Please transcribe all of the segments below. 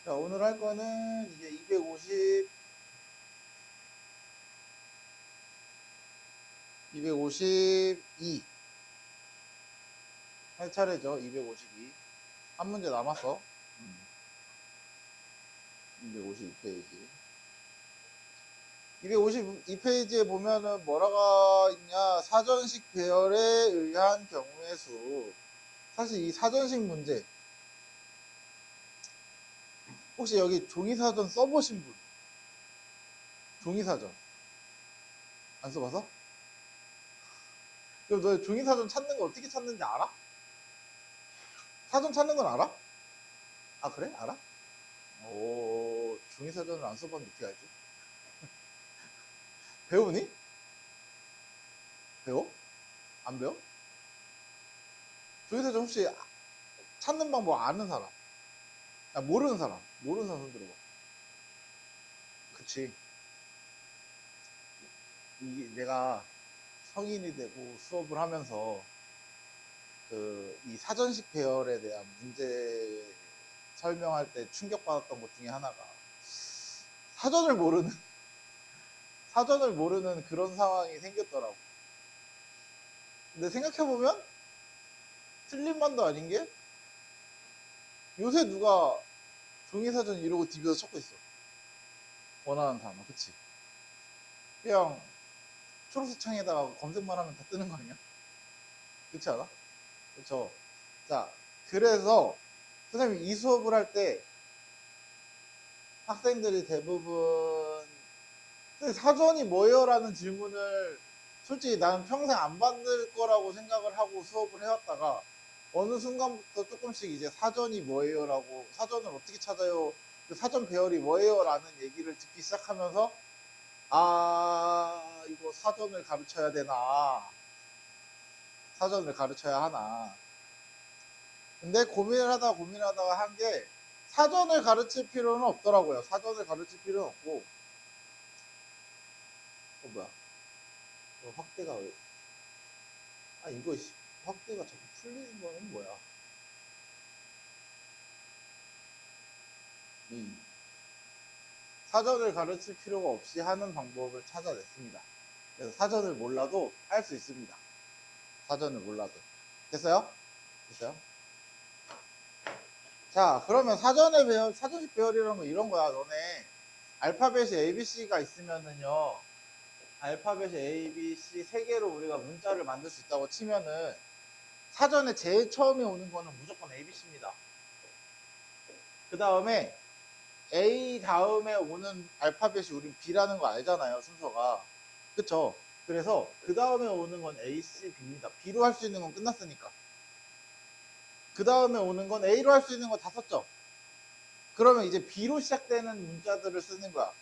자, 오늘 할 거는 이제 252 할 차례죠. 252. 한 문제 남았어. 252페이지. 252페이지에 보면은 뭐라가 있냐. 사전식 배열에 의한 경우의 수. 사실 이 사전식 문제. 혹시 여기 종이사전 써보신 분? 종이사전. 안 써봐서? 그럼 너 종이사전 찾는 거 어떻게 찾는지 알아? 사전 찾는 건 알아? 아, 그래? 알아? 오, 종이사전을 안 써봤는데 어떻게 알지? 배우니? 배워? 안 배워? 종이사전 혹시 찾는 방법 아는 사람? 아, 모르는 사람? 모르는 사람 손 들어봐. 그치. 이게 내가 성인이 되고 수업을 하면서 이 사전식 배열에 대한 문제 설명할 때 충격받았던 것 중에 하나가 사전을 모르는, 사전을 모르는 그런 상황이 생겼더라고. 근데 생각해보면 틀린 말도 아닌 게 요새 누가 종이사전 이러고 DB에서 찾고 있어. 원하는 단어. 그치? 그냥 초록색 창에다가 검색만 하면 다 뜨는 거 아니야? 그렇지 않아? 그렇죠. 자, 그래서 선생님이 이 수업을 할 때 학생들이 대부분 사전이 뭐예요? 라는 질문을 솔직히 나는 평생 안 받을 거라고 생각을 하고 수업을 해왔다가 어느 순간부터 조금씩 이제 사전이 뭐예요? 라고 사전을 어떻게 찾아요? 그 사전 배열이 뭐예요? 라는 얘기를 듣기 시작하면서 아, 이거 사전을 가르쳐야 되나? 사전을 가르쳐야 하나? 근데 고민을 하다가 한 게 사전을 가르칠 필요는 없더라고요. 사전을 가르칠 필요는 없고. 뭐야? 이거 확대가 왜? 아, 이거 확대가 자꾸 풀리는 거는 뭐야? 사전을 가르칠 필요가 없이 하는 방법을 찾아냈습니다. 그래서 사전을 몰라도 할 수 있습니다. 사전을 몰라도. 됐어요? 됐어요? 자, 그러면 사전식 배열이라는 거 이런 거야. 너네 알파벳이 ABC가 있으면은요. 알파벳이 ABC 세 개로 우리가 문자를 만들 수 있다고 치면은 사전에 제일 처음에 오는 거는 무조건 ABC입니다. 그 다음에 A 다음에 오는 알파벳이 우린 B라는 거 알잖아요, 순서가. 그쵸? 그래서 그 다음에 오는 건 A, C, B입니다. B로 할 수 있는 건 끝났으니까. 그 다음에 오는 건 A로 할 수 있는 거 다 썼죠? 그러면 이제 B로 시작되는 문자들을 쓰는 거야.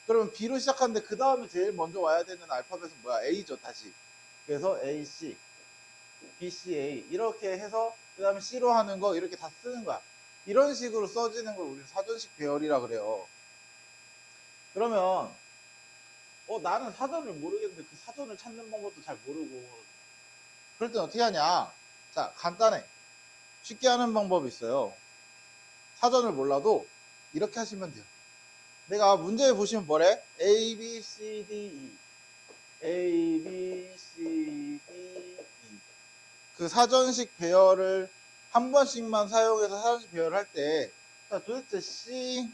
그러면 B로 시작하는데 그 다음에 제일 먼저 와야 되는 알파벳은 뭐야? A죠, 다시. 그래서 A, C, B, C, A 이렇게 해서 그 다음에 C로 하는 거 이렇게 다 쓰는 거야. 이런 식으로 써지는 걸 우리는 사전식 배열이라 그래요. 그러면 나는 사전을 모르겠는데 그 사전을 찾는 방법도 잘 모르고 그럴 땐 어떻게 하냐? 자, 간단해. 쉽게 하는 방법이 있어요. 사전을 몰라도 이렇게 하시면 돼요. 내가 문제에 보시면 뭐래? A, B, C, D, E A, B, C, D, E 그 사전식 배열을 한 번씩만 사용해서 사전식 배열을 할 때 도대체 C,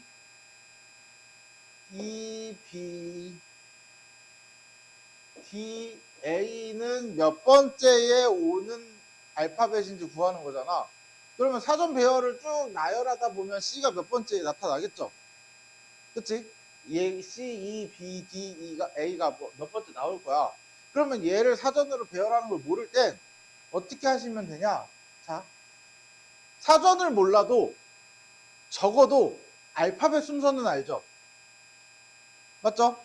E, B, D, A는 몇 번째에 오는 알파벳인지 구하는 거잖아. 그러면 사전 배열을 쭉 나열하다 보면 C가 몇 번째에 나타나겠죠? 그치? C, E, B, D, E가, A가 몇 번째 나올 거야. 그러면 얘를 사전으로 배열하는 걸 모를 땐 어떻게 하시면 되냐? 자, 사전을 몰라도 적어도 알파벳 순서는 알죠? 맞죠?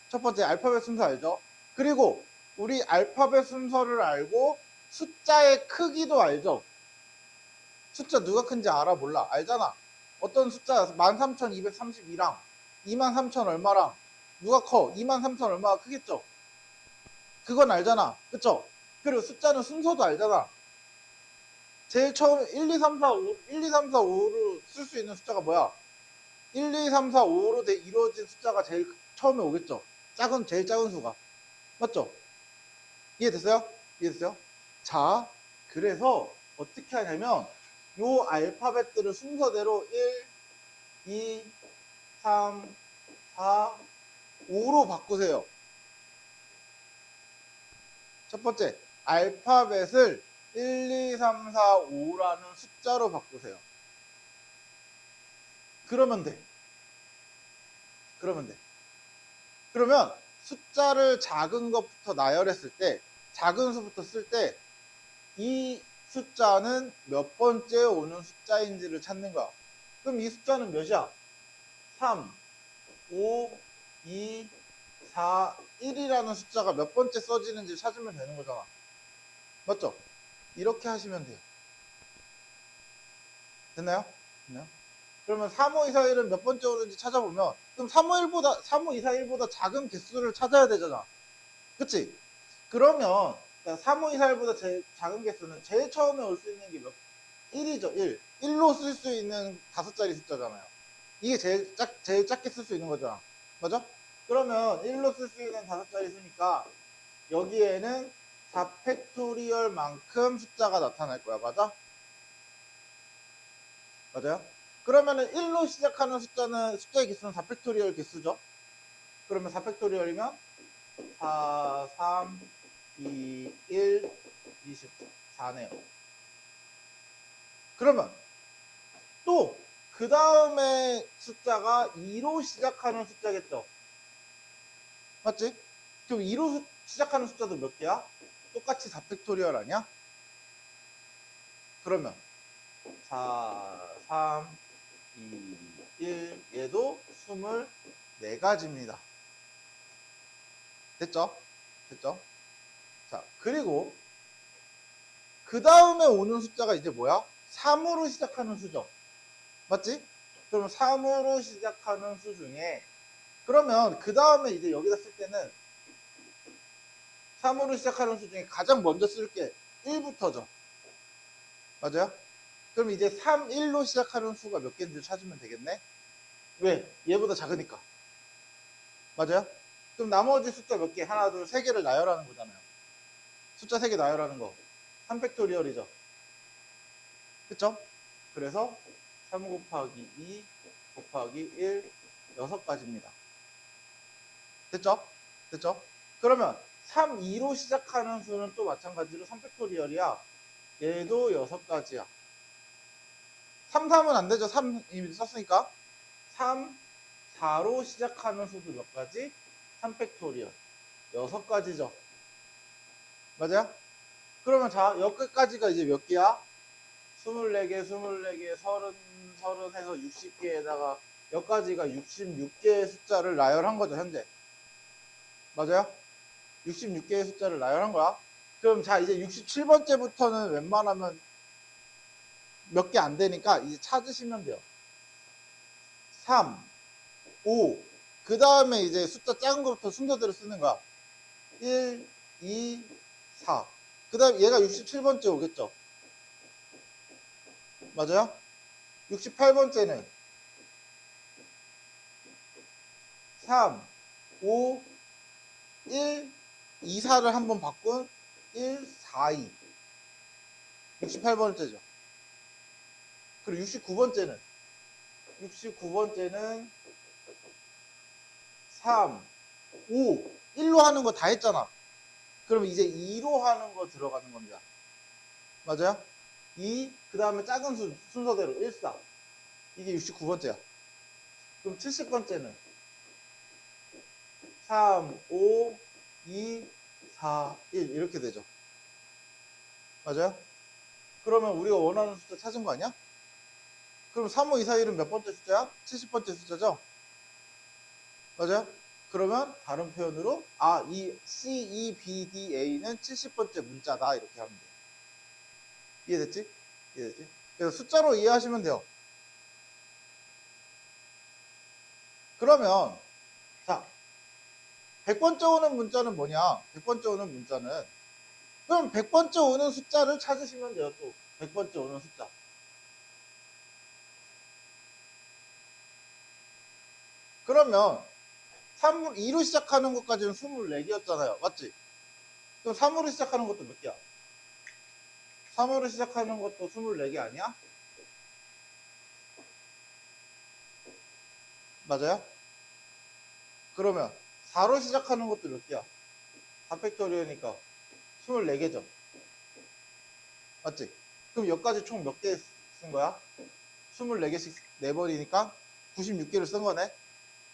첫 번째 알파벳 순서 알죠? 그리고 우리 알파벳 순서를 알고 숫자의 크기도 알죠? 숫자 누가 큰지 알아? 몰라? 알잖아. 어떤 숫자 13,232랑 23,000 얼마랑 누가 커? 23,000 얼마가 크겠죠? 그건 알잖아. 그쵸? 그리고 숫자는 순서도 알잖아. 제일 처음 1, 2, 3, 4, 5, 1, 2, 3, 4, 5로 쓸 수 있는 숫자가 뭐야? 1, 2, 3, 4, 5로 이루어진 숫자가 제일 처음에 오겠죠. 제일 작은 수가. 맞죠? 이해됐어요? 이해됐어요? 자, 그래서 어떻게 하냐면 요 알파벳들을 순서대로 1, 2, 3, 4, 5로 바꾸세요. 첫 번째, 알파벳을 1, 2, 3, 4, 5라는 숫자로 바꾸세요. 그러면 돼. 그러면 돼. 그러면 숫자를 작은 것부터 나열했을 때, 작은 수부터 쓸 때, 이 숫자는 몇 번째 오는 숫자인지를 찾는 거야. 그럼 이 숫자는 몇이야? 3, 5, 2, 4, 1이라는 숫자가 몇 번째 써지는지 찾으면 되는 거잖아. 맞죠? 이렇게 하시면 돼요. 됐나요? 됐나요? 그러면 3, 5, 2, 4, 1은 몇 번째 오는지 찾아보면 그럼 3, 5, 2, 4, 1보다 작은 개수를 찾아야 되잖아. 그치? 그러면 3, 5, 2, 4, 1보다 제일 작은 개수는 제일 처음에 올 수 있는 게 1이죠. 1. 1로 쓸 수 있는 5자리 숫자잖아요. 이게 제일 작게 쓸 수 있는 거잖아. 맞아? 그러면 1로 쓸 수 있는 5자리 수니까 여기에는 4팩토리얼만큼 숫자가 나타날 거야. 맞아? 맞아요? 그러면은 1로 시작하는 숫자의 개수는 4팩토리얼 개수죠? 그러면 4팩토리얼이면 4, 3, 2, 1, 24네요. 그러면 또 그 다음에 숫자가 2로 시작하는 숫자겠죠? 맞지? 그럼 2로 시작하는 숫자도 몇 개야? 똑같이 4팩토리얼 아니야? 그러면 4, 3, 2, 1 얘도 24가지입니다. 됐죠? 됐죠? 자, 그리고 그 다음에 오는 숫자가 이제 뭐야? 3으로 시작하는 수죠. 맞지? 그럼 3으로 시작하는 수 중에 그러면 그 다음에 이제 여기다 쓸 때는 3으로 시작하는 수 중에 가장 먼저 쓸 게 1부터죠. 맞아요? 그럼 이제 3, 1로 시작하는 수가 몇 개인지 찾으면 되겠네? 왜? 얘보다 작으니까. 맞아요? 그럼 나머지 숫자 몇 개? 하나, 둘, 세 개를 나열하는 거잖아요. 숫자 3개 나열하는 거. 3팩토리얼이죠. 그쵸? 그래서 3 곱하기 2 곱하기 1, 6가지입니다. 됐죠? 됐죠? 그러면 3, 2로 시작하는 수는 또 마찬가지로 3팩토리얼이야. 얘도 6가지야. 3, 3은 안 되죠. 3 이미 썼으니까. 3, 4로 시작하는 수도 몇 가지? 3팩토리얼. 6가지죠. 맞아요? 그러면 자, 여기까지가 이제 몇 개야? 24개, 30, 30 해서 60개에다가 여기까지가 66개의 숫자를 나열한 거죠, 현재. 맞아요? 66개의 숫자를 나열한 거야. 그럼 자, 이제 67번째부터는 웬만하면 몇 개 안 되니까 이제 찾으시면 돼요. 3, 5. 그 다음에 이제 숫자 작은 것부터 순서대로 쓰는 거야. 1, 2, 4. 그 다음에 얘가 67번째 오겠죠? 맞아요? 68번째는 3, 5, 1, 2, 4를 한번 바꾼 1, 4, 2. 68번째죠. 그리고 69번째는 3, 5, 1로 하는 거 다 했잖아. 그럼 이제 2로 하는 거 들어가는 겁니다. 맞아요? 2, 그 다음에 작은 순서대로 1, 4. 이게 69번째야. 그럼 70번째는 3, 5, 2, 4, 1 이렇게 되죠. 맞아요? 그러면 우리가 원하는 숫자 찾은 거 아니야? 그럼 3, 5, 2, 4, 1은 몇 번째 숫자야? 70번째 숫자죠? 맞아요? 그러면 다른 표현으로 이 C, E, B, D, A는 70번째 문자다 이렇게 하면 돼요. 이해됐지? 이해됐지? 그래서 숫자로 이해하시면 돼요. 그러면 자 100번째 오는 문자는 뭐냐? 100번째 오는 문자는 그럼 100번째 오는 숫자를 찾으시면 돼요. 또 100번째 오는 숫자. 그러면 2로 시작하는 것까지는 24개였잖아요. 맞지? 그럼 3으로 시작하는 것도 몇 개야? 3으로 시작하는 것도 24개 아니야? 맞아요? 그러면 4로 시작하는 것도 몇 개야? 4팩토리얼이니까 24개죠. 맞지? 그럼 여기까지 총 몇 개 쓴 거야? 24개씩 내버리니까 96개를 쓴 거네.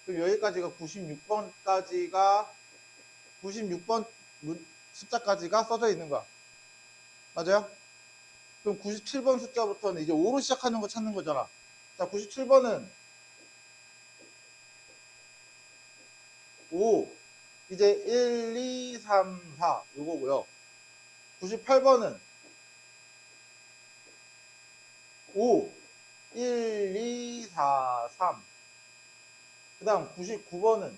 그럼 여기까지가 96번까지가 96번 숫자까지가 써져 있는 거야. 맞아요? 그럼 97번 숫자부터는 이제 5로 시작하는 거 찾는 거잖아. 자, 97번은 5, 이제 1, 2, 3, 4 요거고요. 98번은 5, 1, 2, 4, 3. 그 다음 99번은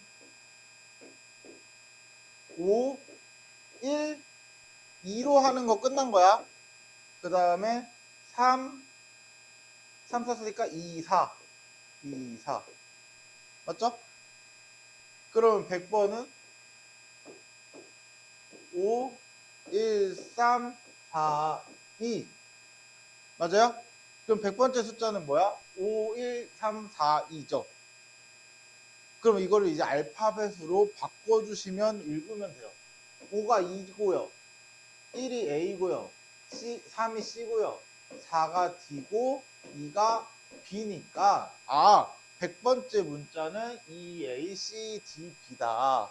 5, 1, 2로 하는 거 끝난 거야. 그 다음에 3 썼으니까 2, 4. 2, 4. 맞죠? 그러면 100번은 5, 1, 3, 4, 2. 맞아요? 그럼 100번째 숫자는 뭐야? 5, 1, 3, 4, 2죠. 그럼 이거를 이제 알파벳으로 바꿔주시면 읽으면 돼요. 5가 2고요. 1이 A고요. 3이 C고요. 4가 D고 2가 B니까 100번째 문자는 E, A, C, D, B다.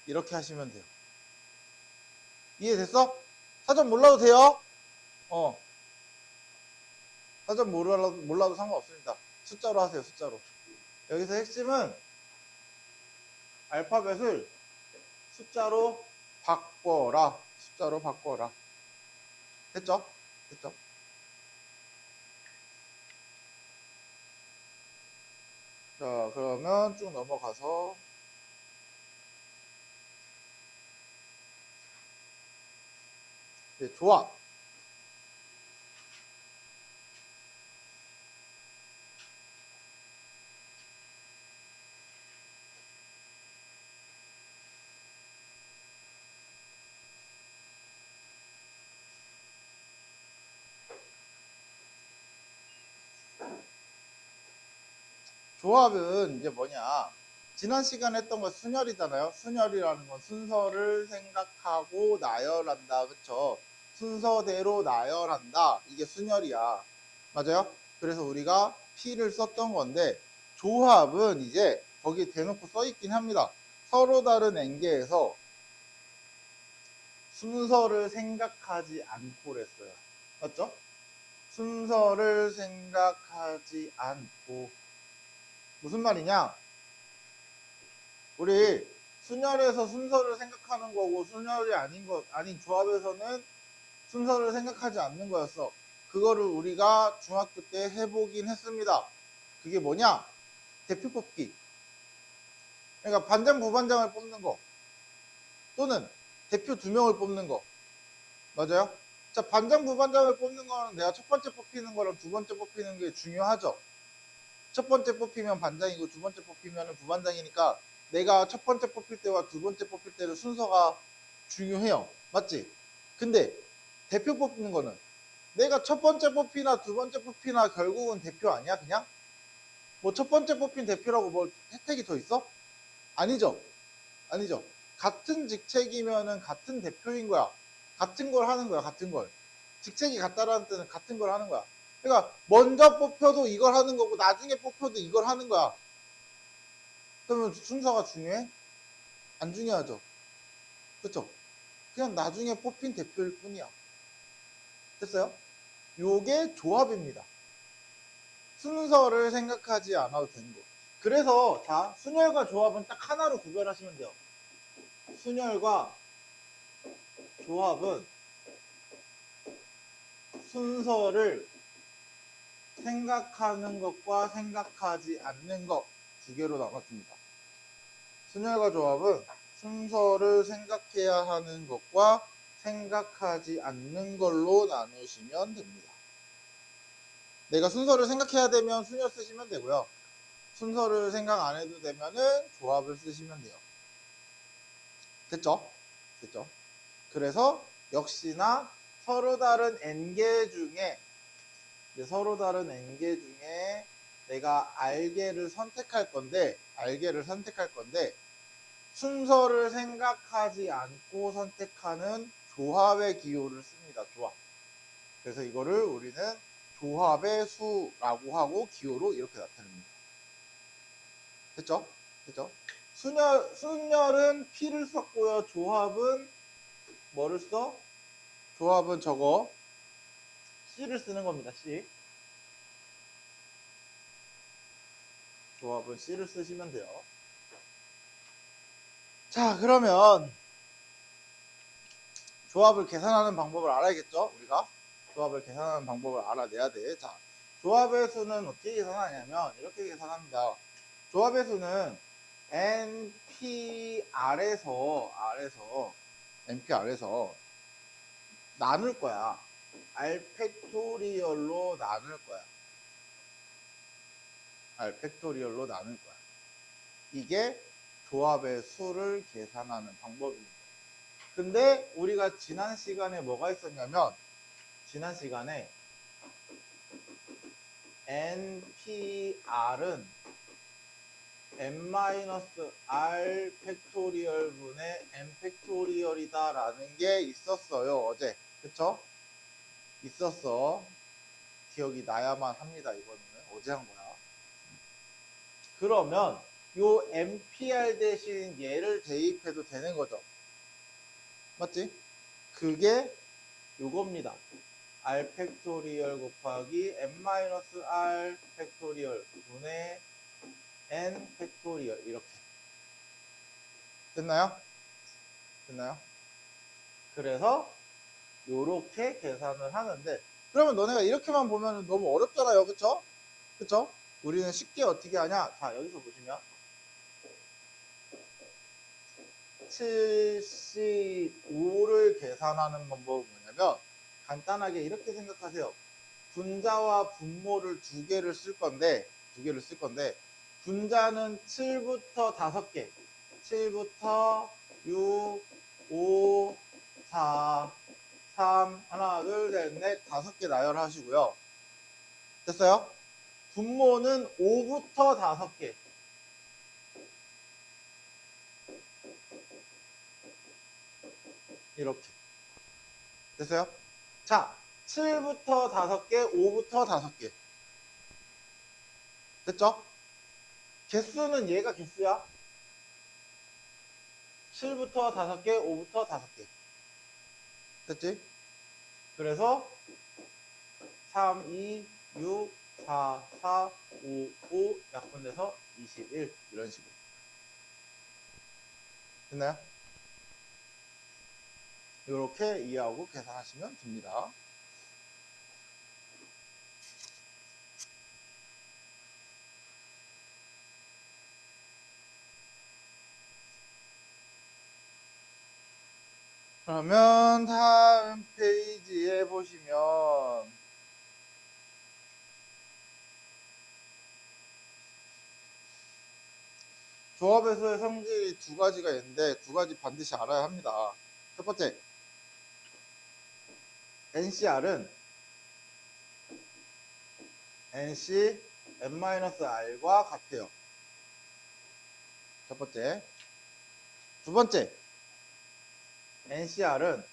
이렇게 하시면 돼요. 이해됐어? 사전 몰라도 돼요? 사전 몰라도 상관없습니다. 숫자로 하세요, 숫자로. 여기서 핵심은 알파벳을 숫자로 바꿔라. 숫자로 바꿔라. 됐죠? 됐죠? 자, 그러면 쭉 넘어가서 조합. 조합은 이제 뭐냐? 지난 시간에 했던 거 순열이잖아요. 순열이라는 건 순서를 생각하고 나열한다. 그쵸? 순서대로 나열한다. 이게 순열이야. 맞아요? 그래서 우리가 P를 썼던 건데 조합은 이제 거기 대놓고 써 있긴 합니다. 서로 다른 N개에서 순서를 생각하지 않고 그랬어요. 맞죠? 순서를 생각하지 않고 무슨 말이냐? 우리 순열에서 순서를 생각하는 거고 순열이 아닌 조합에서는 순서를 생각하지 않는 거였어. 그거를 우리가 중학교 때 해보긴 했습니다. 그게 뭐냐? 대표 뽑기. 그러니까 반장, 부반장을 뽑는 거 또는 대표 2명을 뽑는 거. 맞아요? 자, 반장, 부반장을 뽑는 거는 내가 첫 번째 뽑히는 거랑 두 번째 뽑히는 게 중요하죠. 첫 번째 뽑히면 반장이고 두 번째 뽑히면 부반장이니까 내가 첫 번째 뽑힐 때와 두 번째 뽑힐 때는 순서가 중요해요. 맞지? 근데 대표 뽑는 거는 내가 첫 번째 뽑히나 두 번째 뽑히나 결국은 대표 아니야 그냥? 뭐 첫 번째 뽑힌 대표라고 뭐 혜택이 더 있어? 아니죠. 아니죠. 같은 직책이면은 같은 대표인 거야. 같은 걸 하는 거야. 같은 걸. 직책이 같다라는 뜻은 같은 걸 하는 거야. 그러니까 먼저 뽑혀도 이걸 하는 거고 나중에 뽑혀도 이걸 하는 거야. 그러면 순서가 중요해? 안 중요하죠. 그렇죠? 그냥 나중에 뽑힌 대표일 뿐이야. 됐어요? 요게 조합입니다. 순서를 생각하지 않아도 되는 거. 그래서 자, 순열과 조합은 딱 하나로 구별하시면 돼요. 순열과 조합은 순서를 생각하는 것과 생각하지 않는 것 두 개로 나눴습니다. 순열과 조합은 순서를 생각해야 하는 것과 생각하지 않는 걸로 나누시면 됩니다. 내가 순서를 생각해야 되면 순열 쓰시면 되고요. 순서를 생각 안 해도 되면은 조합을 쓰시면 돼요. 됐죠? 됐죠? 그래서 역시나 서로 다른 n개 중에 내가 알개를 선택할 건데 순서를 생각하지 않고 선택하는 조합의 기호를 씁니다. 조합. 그래서 이거를 우리는 조합의 수라고 하고 기호로 이렇게 나타냅니다. 됐죠? 됐죠? 순열은 P를 썼고요. 조합은 뭐를 써? 조합은 저거 C를 쓰는 겁니다. C. 조합은 C를 쓰시면 돼요. 자, 그러면 조합을 계산하는 방법을 알아야겠죠? 우리가 조합을 계산하는 방법을 알아내야 돼. 자, 조합의 수는 어떻게 계산하냐면 이렇게 계산합니다. 조합의 수는 NPR에서 나눌 거야. R 팩토리얼로 나눌 거야. R 팩토리얼로 나눌 거야. 이게 조합의 수를 계산하는 방법입니다. 근데 우리가 지난 시간에 뭐가 있었냐면 지난 시간에 NPR은 n-r 팩토리얼 분의 n 팩토리얼이다 라는 게 있었어요. 어제. 그쵸? 있었어. 기억이 나야만 합니다. 이거는 어제 한 거야. 그러면 요 NPR 대신 얘를 대입해도 되는 거죠. 맞지? 그게 요겁니다. r 팩토리얼 곱하기 n-r 팩토리얼 분의 n 팩토리얼 이렇게. 됐나요? 됐나요? 그래서 요렇게 계산을 하는데 그러면 너네가 이렇게만 보면 너무 어렵잖아요. 그쵸? 그쵸? 우리는 쉽게 어떻게 하냐? 자, 여기서 보시면 75를 계산하는 방법은 뭐냐면 간단하게 이렇게 생각하세요. 분자와 분모를 두 개를 쓸 건데 분자는 7부터 5개 7부터 6, 5, 4, 3 하나 둘 셋 넷 5개 나열하시고요. 됐어요? 분모는 5부터 5개 이렇게 됐어요? 자, 7부터 5개, 5부터 5개. 됐죠? 개수는 얘가 개수야. 7부터 5개, 5부터 5개. 됐지? 그래서 3, 2, 6, 4, 4, 5, 5 약분돼서 21 이런 식으로. 됐나요? 이렇게 이해하고 계산하시면 됩니다. 그러면 다음 페이지에 보시면 조합에서의 성질이 두 가지가 있는데 두 가지 반드시 알아야 합니다. 첫 번째, NCR은 NC n-r과 같아요. 첫 번째. 두 번째, NCR은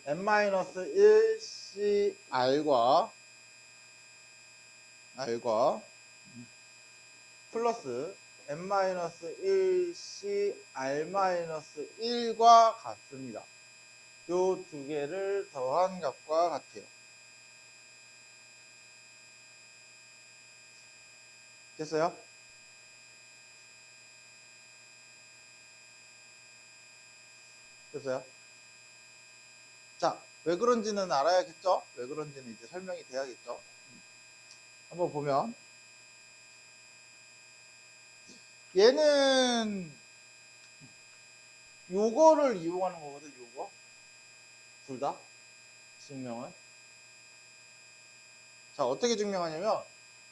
n-1CR과 플러스 n-1CR-1과 같습니다. 요 두 개를 더한 값과 같아요. 됐어요? 됐어요? 자, 왜 그런지는 알아야겠죠? 왜 그런지는 이제 설명이 돼야겠죠? 한번 보면 얘는 요거를 이용하는 거거든. 요거 둘 다 증명은 자, 어떻게 증명하냐면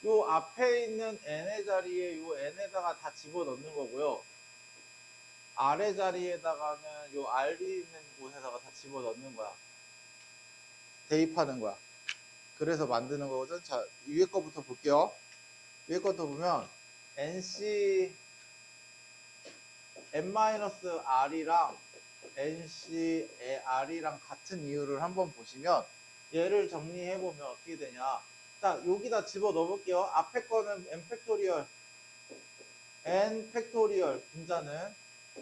요 앞에 있는 n의 자리에 요 n에다가 다 집어넣는 거고요. 아래 자리에다가는 요 r이 있는 곳에다가 다 집어넣는 거야. 대입하는 거야. 그래서 만드는 거거든. 자, 위에 거부터 볼게요. 위에 것도 보면 nc n-r이랑 nc r이랑 같은 이유를 한번 보시면 얘를 정리해보면 어떻게 되냐. 자, 여기다 집어 넣어볼게요. 앞에 거는 n 팩토리얼 n 팩토리얼 분자는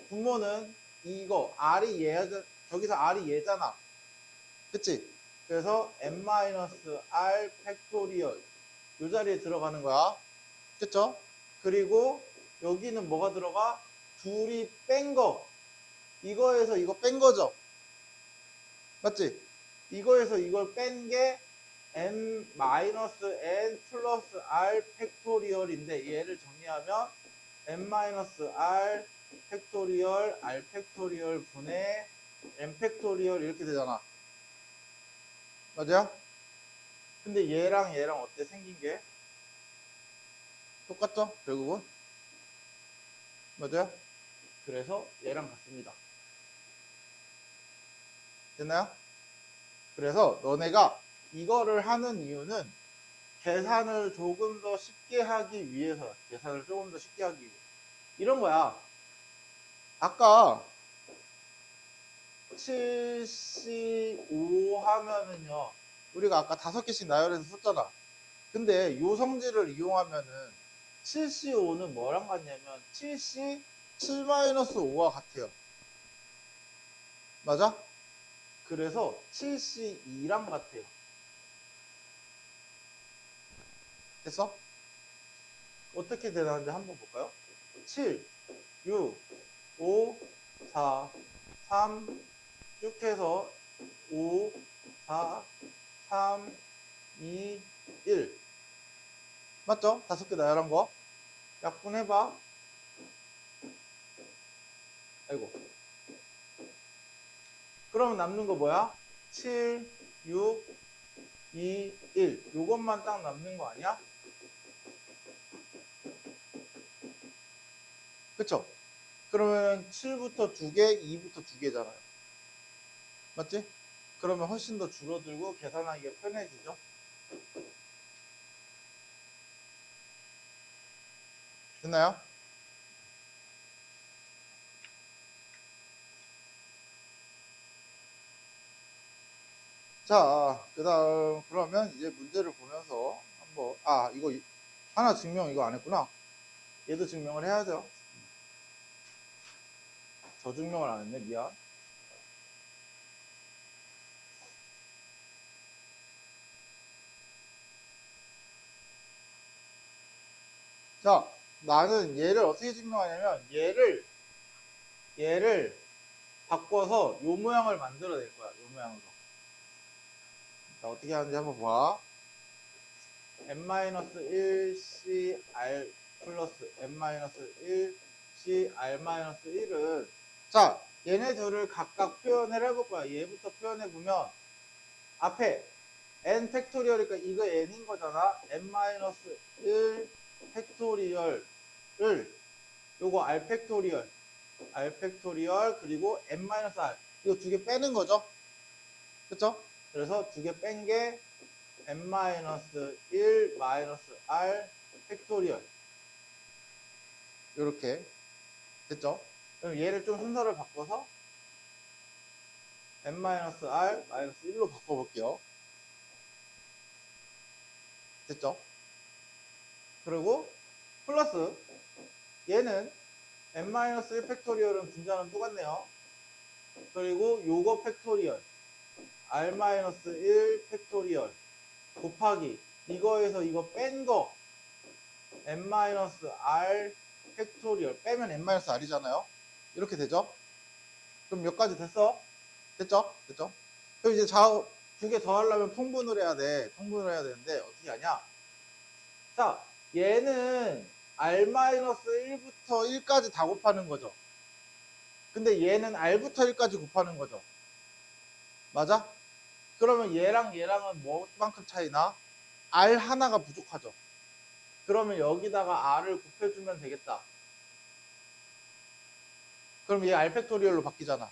분모는 이거 r이 얘 저기서 r이 얘잖아. 그치? 그래서 n-r 팩토리얼 이 자리에 들어가는 거야. 그쵸? 그리고 여기는 뭐가 들어가? 둘이 뺀 거. 이거에서 이거 뺀 거죠. 맞지? 이거에서 이걸 뺀 게 n-n 플러스 r 팩토리얼인데 얘를 정리하면 n-r 팩토리얼 r 팩토리얼 분의 n 팩토리얼 이렇게 되잖아. 맞아요? 근데 얘랑 얘랑 어때? 생긴 게 똑같죠? 결국은 맞아요? 그래서 얘랑 같습니다. 됐나요? 그래서 너네가 이거를 하는 이유는 계산을 조금 더 쉽게 하기 위해서 계산을 조금 더 쉽게 하기 위해 이런 거야. 아까 7C5 하면은요 우리가 아까 5개씩 나열해서 썼잖아. 근데 요 성질을 이용하면은 7C5는 뭐랑 같냐면 7C 7-5와 같아요. 맞아? 그래서 7C2랑 같아요. 됐어? 어떻게 되는지 한번 볼까요? 7, 6, 5, 4, 3, 쭉 해서 5, 4, 3, 2, 1. 맞죠? 5개 나열한 거. 약분해봐. 아이고. 그러면 남는 거 뭐야? 7, 6, 2, 1. 요것만 딱 남는 거 아니야? 그쵸? 그러면 7부터 2개, 2부터 2개잖아요. 맞지? 그러면 훨씬 더 줄어들고 계산하기가 편해지죠? 됐나요? 자, 그 다음, 그러면 이제 문제를 보면서 한번, 이거 하나 증명 이거 안 했구나. 얘도 증명을 해야죠. 저 증명을 안 했네. 미안. 자, 나는 얘를 어떻게 증명하냐면 얘를 바꿔서 요 모양을 만들어낼 거야. 요 모양으로. 자, 어떻게 하는지 한번 봐. n-1cr 플러스 n-1cr-1은 자, 얘네 둘을 각각 표현을 해볼 거야. 얘부터 표현해 보면 앞에 n 팩토리얼이니까 이거 n인 거잖아. n-1 팩토리얼을 요거 r 팩토리얼 그리고 n-r 이거 두 개 빼는 거죠. 그쵸? 그래서 두 개 뺀 게 n-1 r 팩토리얼 이렇게 됐죠? 그럼 얘를 좀 순서를 바꿔서 n-r 1로 바꿔볼게요. 됐죠? 그리고 플러스 얘는 n-1 팩토리얼은 분자는 똑같네요. 그리고 요거 팩토리얼 r-1 팩토리얼 곱하기 이거에서 이거 뺀 거 n-r 팩토리얼 빼면 n-r이잖아요. 이렇게 되죠? 그럼 몇 가지 됐어? 됐죠? 됐죠? 그럼 이제 좌우 두 개 더 하려면 통분을 해야 돼. 통분을 해야 되는데 어떻게 하냐? 자, 얘는 r-1부터 1까지 다 곱하는 거죠. 근데 얘는 r부터 1까지 곱하는 거죠. 맞아? 그러면 얘랑 얘랑은 뭐만큼 차이나? R 하나가 부족하죠. 그러면 여기다가 R을 곱해주면 되겠다. 그럼 얘 R 팩토리얼로 바뀌잖아.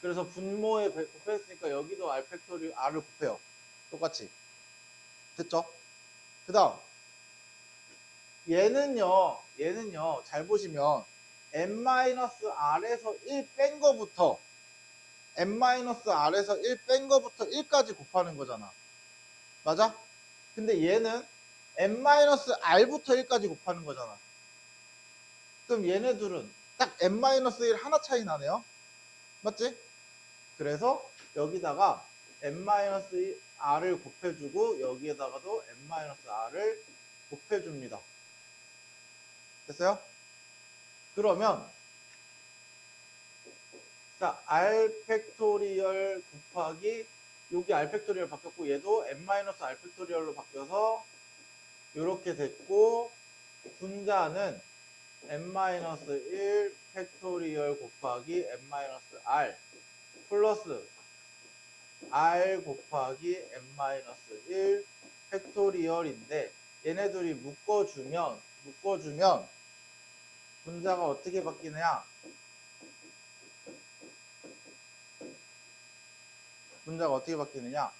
그래서 분모에 곱했으니까 여기도 R 팩토리얼 R을 곱해요. 똑같이. 됐죠? 그 다음 얘는요 잘 보시면 n-r에서 1 뺀 거부터 n-r에서 1 뺀 거부터 1까지 곱하는 거잖아. 맞아? 근데 얘는 n-r부터 1까지 곱하는 거잖아. 그럼 얘네들은 딱 n-1 하나 차이 나네요. 맞지? 그래서 여기다가 n-r을 곱해주고 여기에다가도 n-r을 곱해줍니다. 됐어요? 그러면 자, r 팩토리얼 곱하기 여기 r 팩토리얼 바뀌었고 얘도 n-r 팩토리얼로 바뀌어서 이렇게 됐고 분자는 n-1 팩토리얼 곱하기 n-r 플러스 r 곱하기 n-1 팩토리얼인데 얘네들이 묶어주면 분자가 어떻게 바뀌느냐? 분자가 어떻게 바뀌느냐?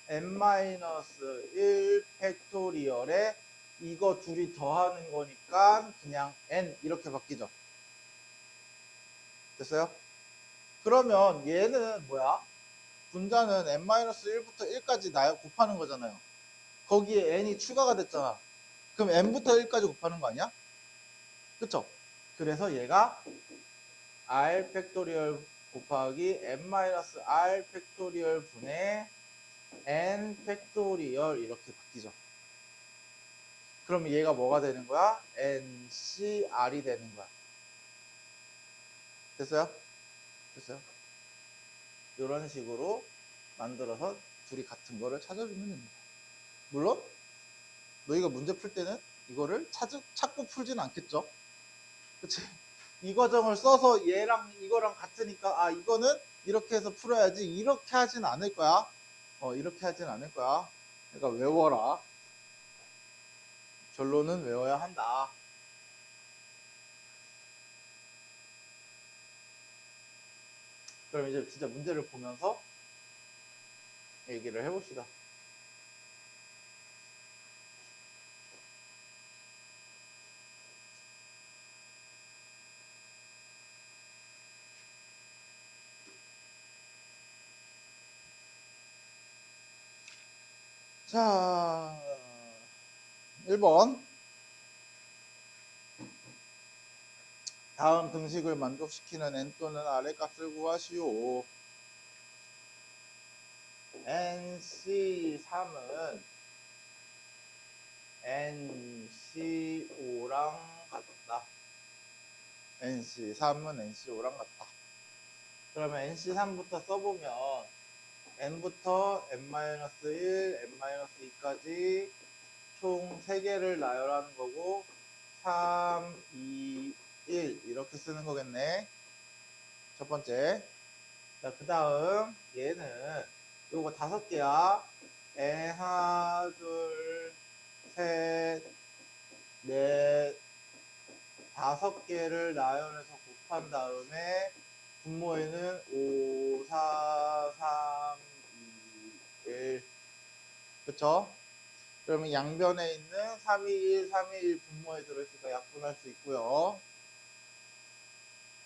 n-1 팩토리얼에 이거 둘이 더하는 거니까 그냥 n 이렇게 바뀌죠. 됐어요? 그러면 얘는 뭐야? 분자는 n-1부터 1까지 곱하는 거잖아요. 거기에 n이 추가가 됐잖아. 그럼 n부터 1까지 곱하는 거 아니야? 그쵸? 그래서 얘가 r 팩토리얼 곱하기 n-r 팩토리얼 분의 n 팩토리얼 이렇게 바뀌죠. 그럼 얘가 뭐가 되는 거야? ncr이 되는 거야. 됐어요? 됐어요? 이런 식으로 만들어서 둘이 같은 거를 찾아주면 됩니다. 물론 너희가 문제 풀 때는 이거를 찾고 풀진 않겠죠. 그치? 이 과정을 써서 얘랑 이거랑 같으니까 아 이거는 이렇게 해서 풀어야지 이렇게 하진 않을 거야. 이렇게 하진 않을 거야. 그러니까 외워라. 결론은 외워야 한다. 그럼 이제 진짜 문제를 보면서 얘기를 해봅시다. 자, 1번. 다음 등식을 만족시키는 n 또는 r의 값을 구하시오. NC3은 NC5랑 같다. NC3은 NC5랑 같다. 그러면 NC3부터 써보면 n부터 n-1, n-2까지 총 3개를 나열하는 거고 3, 2, 1 이렇게 쓰는 거겠네. 첫 번째. 자, 그 다음 얘는 요거 5개야. 하나, 둘, 셋, 넷, 5개를 나열해서 곱한 다음에 분모에는 5, 4, 3, 2, 1 그쵸? 그러면 양변에 있는 3, 2, 1, 3, 2, 1 분모에 들어있으니까 약분할 수 있고요.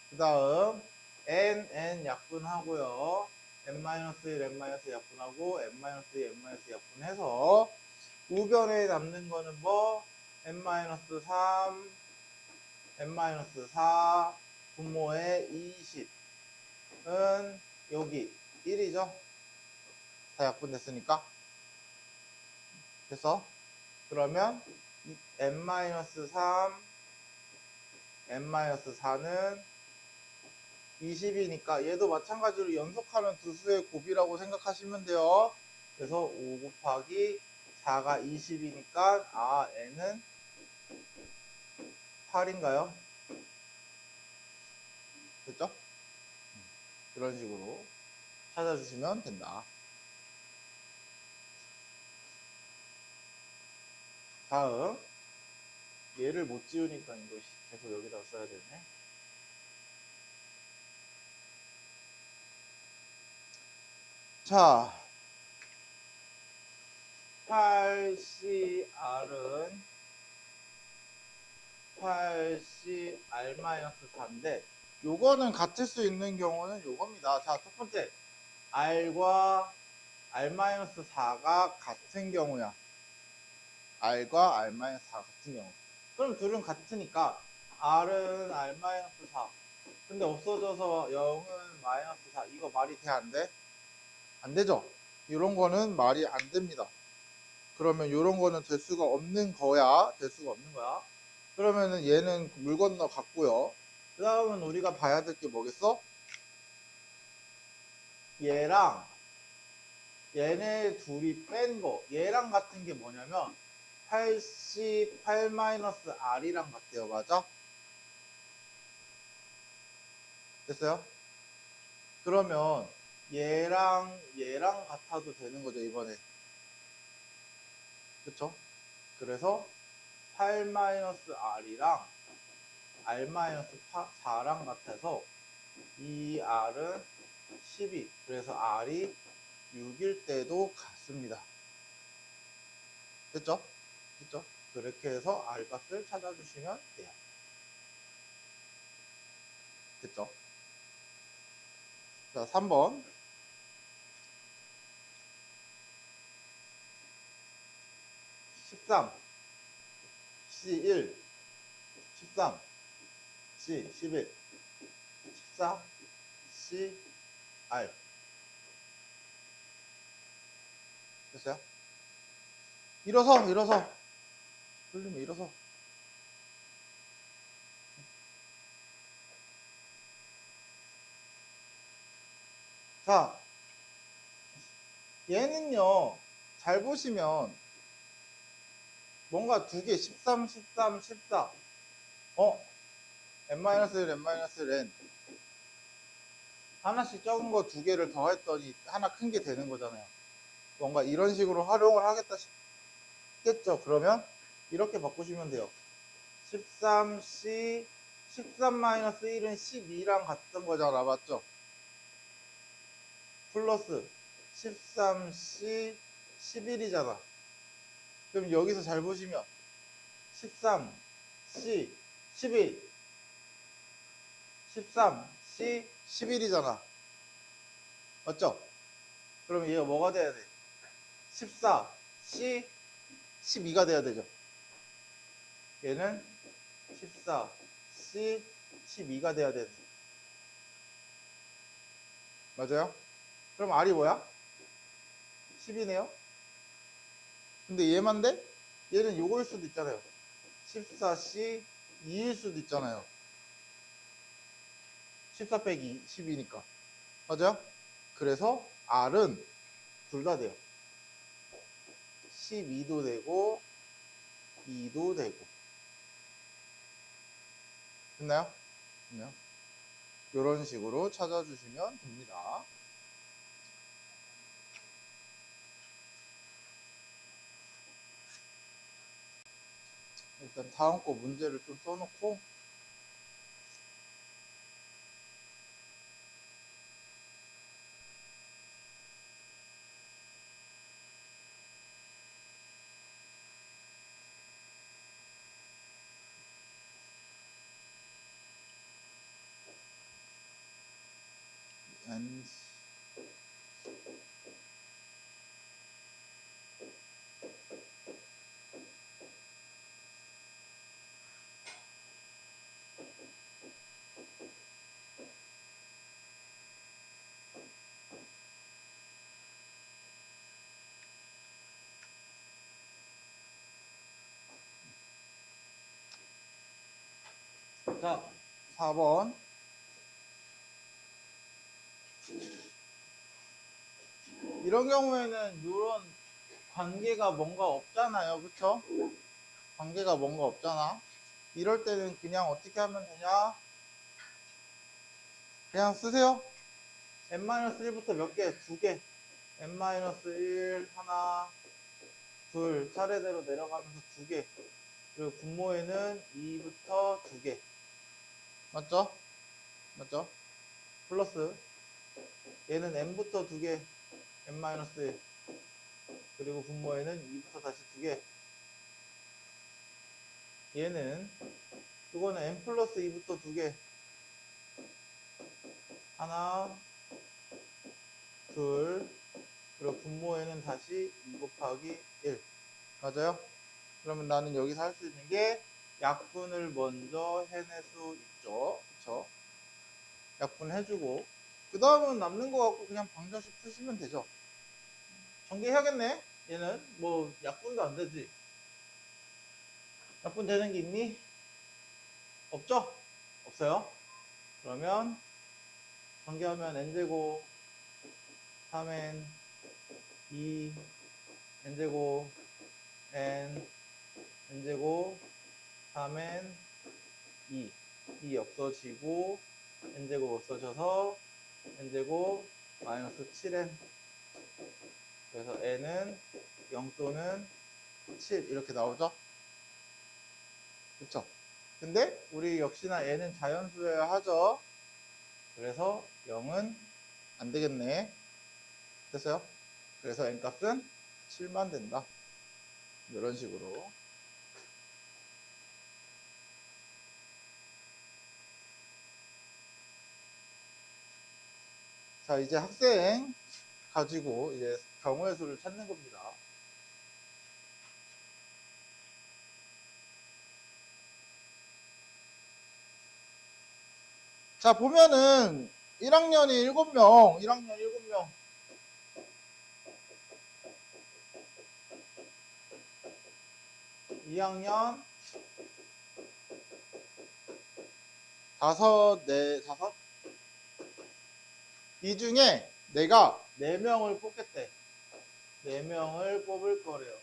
그 다음 n 약분하고요. n-1, n-2 약분하고 n-2, n-2 약분해서 우변에 남는 거는 뭐 n-3, n-4 분모의 20은 여기 1이죠. 다 약분됐으니까. 그래서 그러면 n-3, n-4는 20이니까 얘도 마찬가지로 연속하는 두 수의 곱이라고 생각하시면 돼요. 그래서 5 곱하기 4가 20이니까 n은 8인가요? 됐죠? 이런 식으로 찾아주시면 된다. 다음 얘를 못 지우니까 이거 계속 여기다 써야 되네. 자, 8CR은 8CR-4인데 요거는 같을 수 있는 경우는 요겁니다. 자, 첫 번째 R과 R-4가 같은 경우야. R과 R-4가 같은 경우. 그럼 둘은 같으니까 R은 R-4 근데 없어져서 0은 -4 이거 말이 돼? 안 돼? 안 되죠? 이런 거는 말이 안 됩니다. 그러면 이런 거는 될 수가 없는 거야. 될 수가 없는 거야. 그러면은 얘는 물 건너 갔고요. 그 다음은 우리가 봐야 될 게 뭐겠어? 얘랑 얘네 둘이 뺀 거. 얘랑 같은 게 뭐냐면 88-R이랑 같아요. 맞아? 됐어요? 그러면 얘랑 같아도 되는 거죠, 이번에. 그쵸? 그래서 8-R이랑 R-4랑 같아서 이 R은 12. 그래서 R이 6일 때도 같습니다. 됐죠? 됐죠? 그렇게 해서 R 값을 찾아주시면 돼요. 됐죠? 자, 3번. 13, C1, 13, C11, 14, CR. 됐어요? 일어서. 돌리면 일어서. 자, 얘는요, 잘 보시면 뭔가 두 개, 13, 13, 14. n-1, n-n. 하나씩 적은 거 두 개를 더했더니 하나 큰 게 되는 거잖아요. 뭔가 이런 식으로 활용을 하겠다 싶겠죠. 그러면 이렇게 바꾸시면 돼요. 13C 13-1은 12랑 같은 거잖아. 맞죠? 플러스 13C 11이잖아. 그럼 여기서 잘 보시면 13C 11 13C 11이잖아. 맞죠? 그럼 얘가 뭐가 돼야 돼? 14C 12가 돼야 되죠. 얘는 14C 12가 돼야 되네. 맞아요? 그럼 R이 뭐야? 10이네요? 근데 얘만 돼? 얘는 요거일 수도 있잖아요. 14C 2일 수도 있잖아요. 14 빼기 12니까. 맞아요? 그래서 R은 둘 다 돼요. 12도 되고 2도 되고. 됐나요? 됐나요? 이런 식으로 찾아주시면 됩니다. 일단 다음 거 문제를 좀 써놓고 and 자 4번 이런 경우에는 이런 관계가 뭔가 없잖아요. 그쵸? 관계가 뭔가 없잖아. 이럴 때는 그냥 어떻게 하면 되냐? 그냥 쓰세요. n-1부터 몇 개? 두 개. n-1 하나, 둘 차례대로 내려가면서 2개. 그리고 분모에는 2부터 2개. 맞죠? 맞죠? 플러스 얘는 n부터 2개. n-1. 그리고 분모에는 2부터 다시 2개. 얘는 이거는 n 플러스 2부터 2개. 하나, 둘, 그리고 분모에는 다시 2 곱하기 1. 맞아요? 그러면 나는 여기서 할 수 있는 게 약분을 먼저 해낼 수 있죠. 그쵸? 약분 해주고 그 다음은 남는 거 갖고 그냥 방정식 푸시면 되죠. 전개해야겠네. 얘는 뭐 약분도 안 되지. 약분 되는 게 있니? 없죠? 없어요. 그러면 전개하면 n제곱 3n 2 n제곱 n n제곱 3n 2 없어지고 n제곱 없어져서 n제곱 마이너스 7n. 그래서 n은 0 또는 7 이렇게 나오죠. 그쵸? 근데 우리 역시나 n은 자연수여야 하죠. 그래서 0은 안 되겠네. 됐어요? 그래서 n 값은 7만 된다. 이런 식으로. 자, 이제 학생 가지고 이제 경우의 수를 찾는 겁니다. 자, 보면은 1학년이 7명, 1학년 7명. 2학년 5, 4, 5? 이 중에 내가 4명을 뽑겠대. 4명을 뽑을 거래요.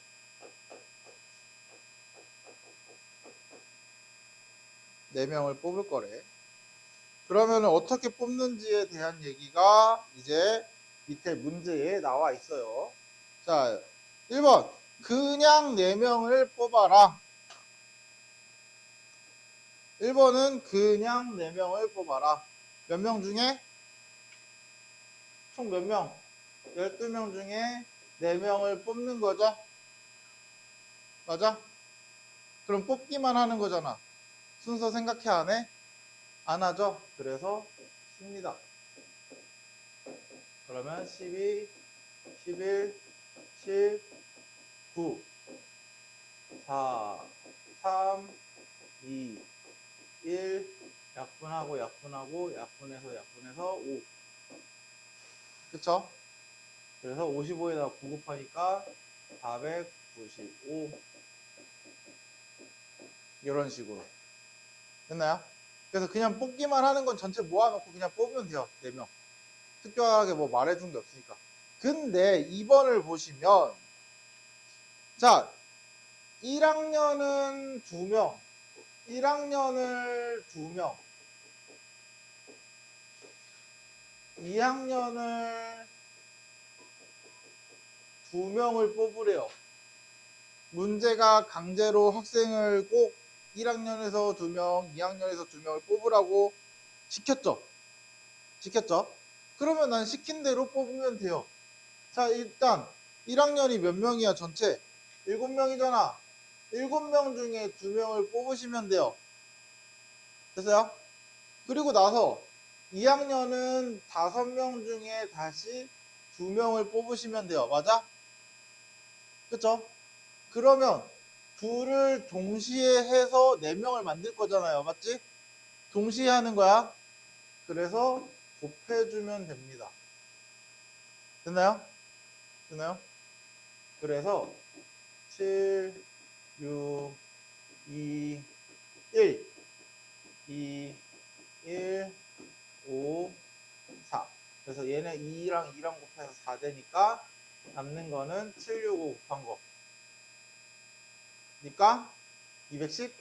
4명을 뽑을 거래. 그러면 어떻게 뽑는지에 대한 얘기가 이제 밑에 문제에 나와 있어요. 자, 1번. 그냥 4명을 뽑아라. 1번은 그냥 4명을 뽑아라. 몇 명 중에? 총 몇 명? 12명 중에 4명을 뽑는 거죠? 맞아? 그럼 뽑기만 하는 거잖아. 순서 생각해 안 해? 안 하죠? 그래서 10입니다. 그러면 12, 11, 10, 9, 4, 3, 2, 1, 약분하고 약분하고 약분해서 5. 그쵸? 그래서 55에다 9 곱하니까 495. 이런 식으로. 됐나요? 그래서 그냥 뽑기만 하는 건 전체 모아놓고 그냥 뽑으면 돼요. 4명. 특별하게 뭐 말해준 게 없으니까. 근데 2번을 보시면, 자, 1학년은 2명, 1학년을 2명, 2학년을 2명을 뽑으래요. 문제가 강제로 학생을 꼭 1학년에서 2명, 2학년에서 2명을 뽑으라고 시켰죠. 시켰죠. 그러면 난 시킨 대로 뽑으면 돼요. 자, 일단 1학년이 몇 명이야 전체? 7명이잖아. 7명 중에 2명을 뽑으시면 돼요. 됐어요? 그리고 나서 2학년은 5명 중에 다시 2명을 뽑으시면 돼요. 맞아? 그쵸? 그러면 둘을 동시에 해서 4명을 만들 거잖아요. 맞지? 동시에 하는 거야. 그래서 곱해주면 됩니다. 됐나요? 됐나요? 그래서 7, 6, 2, 1, 2, 1, 5, 4. 그래서 얘네 2랑 2랑 곱해서 4 되니까 남는 거는 7, 6, 5 곱한 거. 그러니까 210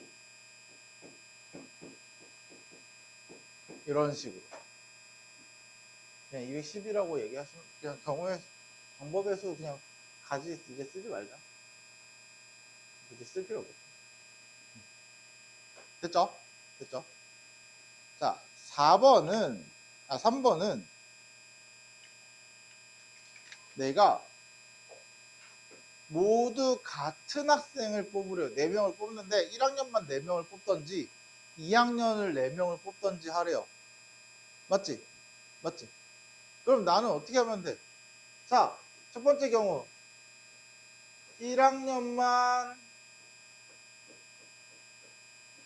이런 식으로. 그냥 210이라고 얘기하시면 그냥 경우에 정법의 수 그냥 가지 이제 쓰지 말자. 굳이 쓸 필요 없겠다. 됐죠? 됐죠? 자, 3번은 내가 모두 같은 학생을 뽑으려 4명을 뽑는데 1학년만 4명을 뽑던지 2학년을 4명을 뽑던지 하래요. 맞지? 맞지? 그럼 나는 어떻게 하면 돼? 자, 첫 번째 경우 1학년만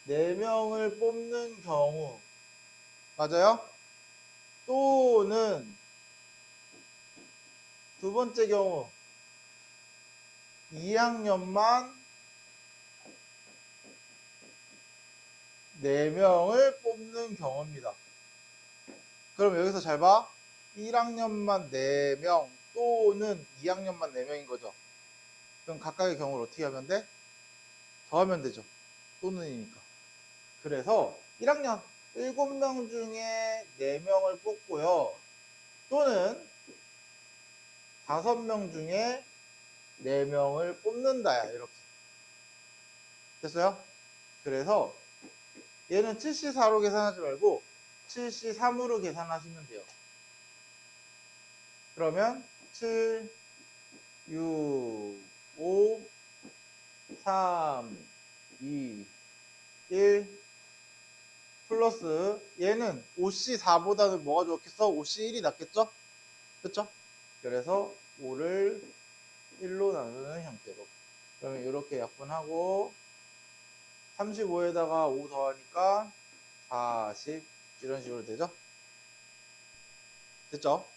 4명을 뽑는 경우 맞아요? 또는 두 번째 경우 2학년만 4명을 뽑는 경우입니다. 그럼 여기서 잘 봐. 1학년만 4명 또는 2학년만 4명인 거죠. 그럼 각각의 경우를 어떻게 하면 돼? 더하면 되죠. 또는이니까. 그래서 1학년 7명 중에 4명을 뽑고요. 또는 5명 중에 4명을 뽑는다야. 이렇게. 됐어요? 그래서 얘는 7C4로 계산하지 말고 7C3으로 계산하시면 돼요. 그러면 7, 6, 5, 3, 2, 1 플러스 얘는 5C4보다는 뭐가 좋겠어? 5C1이 낫겠죠? 그쵸? 그래서 5를 1로 나누는 형태로 그러면 이렇게 약분하고 35에다가 5 더하니까 40 이런 식으로 되죠? 됐죠?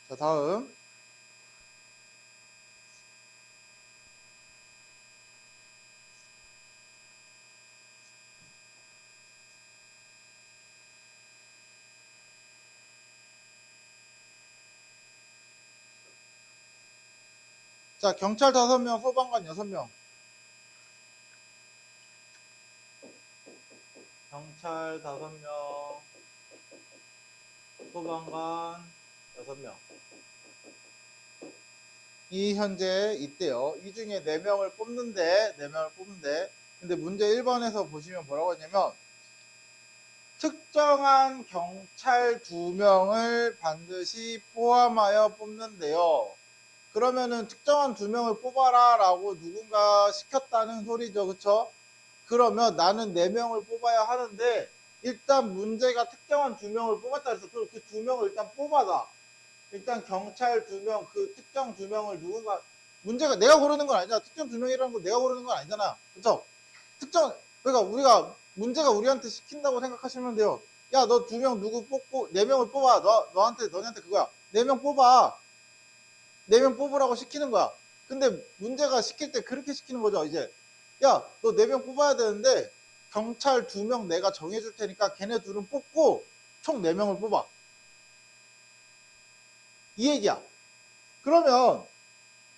자, 다음 자, 경찰 5명, 소방관 6명. 경찰 5명, 소방관 6명. 이 현재 있대요. 이 중에 4명을 뽑는데, 근데 문제 1번에서 보시면 뭐라고 했냐면, 특정한 경찰 2명을 반드시 포함하여 뽑는데요. 그러면은 특정한 2명을 뽑아라 라고 누군가 시켰다는 소리죠. 그쵸? 그러면 나는 4명을 뽑아야 하는데 일단 문제가 특정한 2명을 뽑았다 그래서 그 2명을 일단 뽑아라. 일단 경찰 2명, 그 특정 2명을 누군가 문제가 내가 고르는 건 아니잖아. 특정 2명이라는 거 내가 고르는 건 아니잖아. 그쵸? 특정 그러니까 우리가 문제가 우리한테 시킨다고 생각하시면 돼요. 야, 너 2명 누구 뽑고 4명을 뽑아. 너네한테 그거야. 4명 뽑아. 4명 뽑으라고 시키는 거야. 근데 문제가 시킬 때 그렇게 시키는 거죠. 이제 야, 너 4명 뽑아야 되는데 경찰 2명 내가 정해줄 테니까 걔네 둘은 뽑고 총 4명을 뽑아. 이 얘기야. 그러면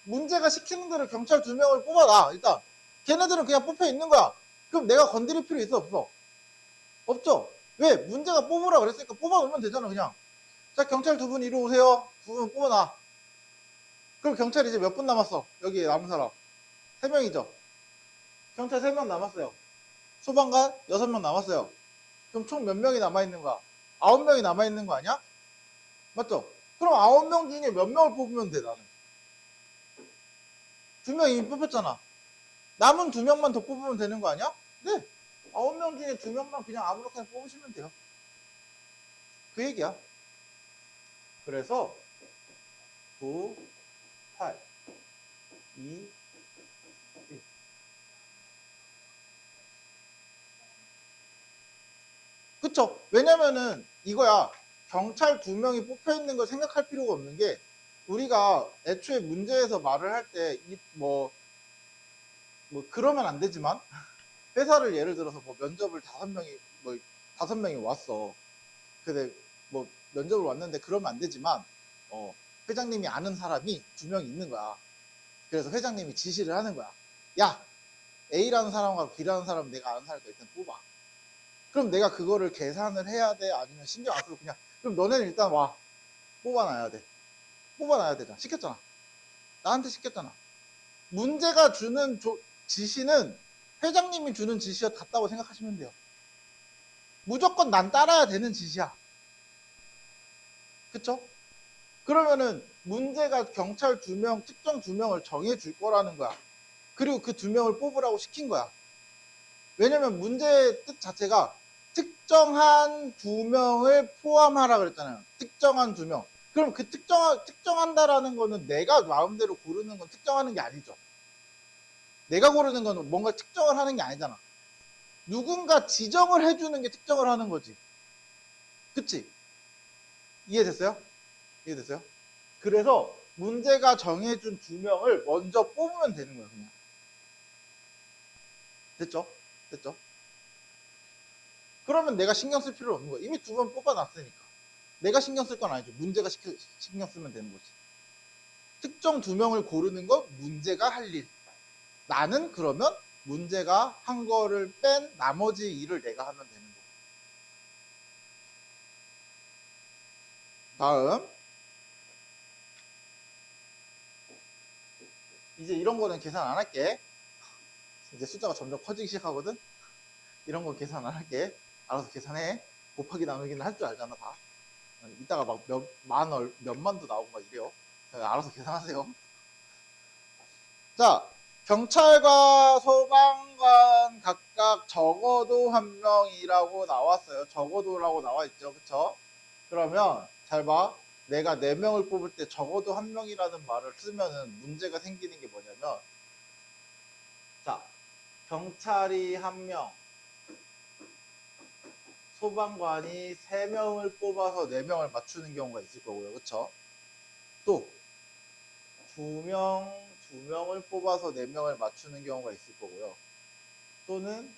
문제가 시키는 대로 경찰 2명을 뽑아라. 일단 걔네들은 그냥 뽑혀 있는 거야. 그럼 내가 건드릴 필요 있어 없어? 없죠. 왜? 문제가 뽑으라 그랬으니까 뽑아놓으면 되잖아 그냥. 자, 경찰 2분 이리 오세요. 2분 뽑아놔. 그럼 경찰 이제 몇 분 남았어? 여기 남은 사람 3명이죠. 경찰 3명 남았어요. 소방관 6명 남았어요. 그럼 총 몇 명이 남아있는 거야? 9명이 남아있는 거 아니야? 맞죠? 그럼 9명 중에 몇 명을 뽑으면 돼 나는? 2명 이미 뽑혔잖아. 남은 2명만 더 뽑으면 되는 거 아니야? 네. 9명 중에 2명만 그냥 아무렇게나 뽑으시면 돼요. 그 얘기야. 그래서 9, 8, 2, 1. 그쵸? 왜냐면은 이거야. 경찰 2명이 뽑혀 있는 걸 생각할 필요가 없는 게 우리가 애초에 문제에서 말을 할 때 뭐 그러면 안 되지만 회사를 예를 들어서 뭐 면접을 5명이 뭐 5명이 왔어. 근데 뭐 면접을 왔는데 그러면 안 되지만 회장님이 아는 사람이 2명 있는 거야. 그래서 회장님이 지시를 하는 거야. 야, A라는 사람과 B라는 사람 내가 아는 사람과 일단 뽑아. 그럼 내가 그거를 계산을 해야 돼? 아니면 신경 안 쓰고 그냥 그럼 너네는 일단 와. 뽑아놔야 돼. 뽑아놔야 되잖아. 시켰잖아. 나한테 시켰잖아. 문제가 주는 지시는 회장님이 주는 지시와 같다고 생각하시면 돼요. 무조건 난 따라야 되는 지시야. 그쵸? 그러면은 문제가 경찰 2명, 특정 2명을 정해줄 거라는 거야. 그리고 그 2명을 뽑으라고 시킨 거야. 왜냐면 문제의 뜻 자체가 특정한 2명을 포함하라 그랬잖아요. 특정한 2명. 그럼 그 특정한다라는 거는 내가 마음대로 고르는 건 특정하는 게 아니죠. 내가 고르는 건 뭔가 특정을 하는 게 아니잖아. 누군가 지정을 해주는 게 특정을 하는 거지. 그치? 이해됐어요? 이해됐어요? 그래서 문제가 정해준 2명을 먼저 뽑으면 되는 거예요, 그냥. 됐죠? 됐죠? 그러면 내가 신경 쓸 필요 없는 거야. 이미 2번 뽑아놨으니까. 내가 신경 쓸 건 아니죠. 문제가 신경 쓰면 되는 거지. 특정 2명을 고르는 건 문제가 할 일. 나는 그러면 문제가 한 거를 뺀 나머지 일을 내가 하면 되는 거. 다음. 이제 이런 거는 계산 안 할게. 이제 숫자가 점점 커지기 시작하거든. 이런 거 계산 안 할게. 알아서 계산해. 곱하기 나누기는 할 줄 알잖아, 다. 이따가 막 몇만도 나오고 막 이래요. 알아서 계산하세요. 자, 경찰과 소방관 각각 적어도 1명이라고 나왔어요. 적어도라고 나와 있죠. 그쵸? 그러면 잘 봐. 내가 4명을 뽑을 때 적어도 1명이라는 말을 쓰면은 문제가 생기는 게 뭐냐면, 자, 경찰이 1명, 소방관이 3명을 뽑아서 4명을 맞추는 경우가 있을 거고요. 그쵸? 또 2명을 뽑아서 4명을 맞추는 경우가 있을 거고요. 또는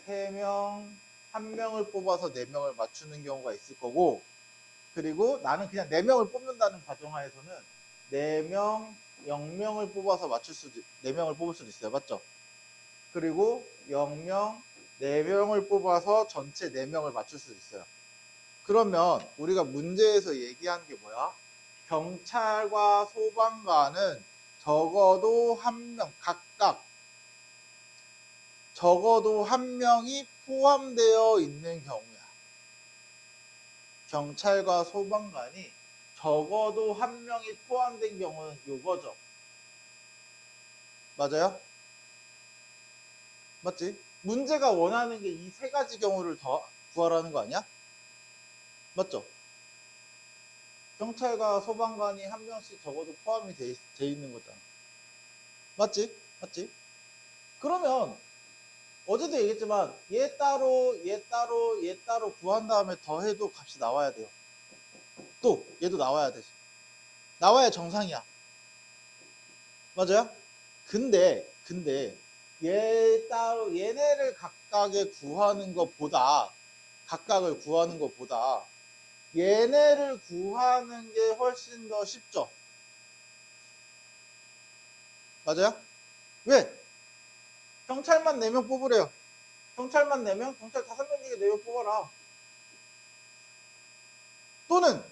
3명, 1명을 뽑아서 4명을 맞추는 경우가 있을 거고, 그리고 나는 그냥 4명을 뽑는다는 가정하에서는 4명, 0명을 뽑아서 4명을 뽑을 수도 있어요. 맞죠? 그리고 0명, 4명을 뽑아서 전체 4명을 맞출 수도 있어요. 그러면 우리가 문제에서 얘기한 게 뭐야? 경찰과 소방관은 적어도 1명, 각각 적어도 1명이 포함되어 있는 경우야. 경찰과 소방관이 적어도 1명이 포함된 경우는 이거죠. 맞아요? 맞지? 문제가 원하는 게 이 3가지 경우를 더 구하라는 거 아니야? 맞죠? 경찰과 소방관이 1명씩 적어도 포함이 돼 있는 거잖아. 맞지? 맞지? 그러면 어제도 얘기했지만 얘 따로 구한 다음에 더해도 값이 나와야 돼요. 또 얘도 나와야 되지. 나와야 정상이야. 맞아요? 근데 얘네를 각각을 구하는 것보다 얘네를 구하는 게 훨씬 더 쉽죠. 맞아요? 왜? 경찰만 4명 뽑으래요. 경찰만 4명? 경찰 5명 중에 4명 뽑아라. 또는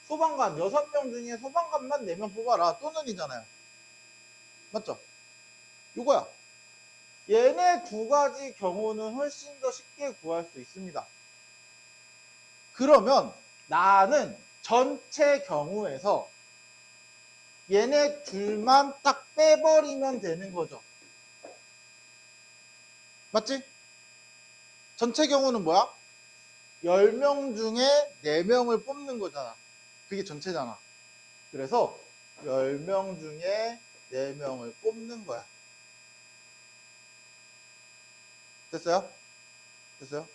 소방관 6명 중에 소방관만 4명 뽑아라. 또는이잖아요. 맞죠? 이거야. 얘네 2가지 경우는 훨씬 더 쉽게 구할 수 있습니다. 그러면 나는 전체 경우에서 얘네 둘만 딱 빼버리면 되는 거죠. 맞지? 전체 경우는 뭐야? 10명 중에 4명을 뽑는 거잖아. 그게 전체잖아. 그래서 10명 중에 4명을 뽑는 거야. 됐어요? 됐어요?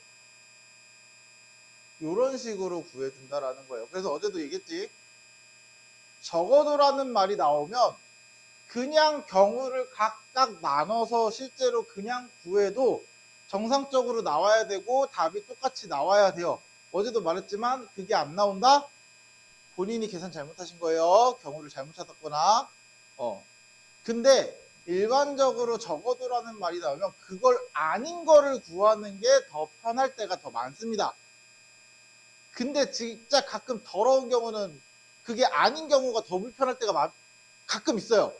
이런 식으로 구해준다라는 거예요. 그래서 어제도 얘기했지. 적어도라는 말이 나오면 그냥 경우를 각각 나눠서 실제로 그냥 구해도 정상적으로 나와야 되고 답이 똑같이 나와야 돼요. 어제도 말했지만 그게 안 나온다? 본인이 계산 잘못하신 거예요. 경우를 잘못 찾았거나. 근데 일반적으로 적어도라는 말이 나오면 그걸 아닌 거를 구하는 게 더 편할 때가 더 많습니다. 근데 진짜 가끔 더러운 경우는 그게 아닌 경우가 더 불편할 때가 가끔 있어요.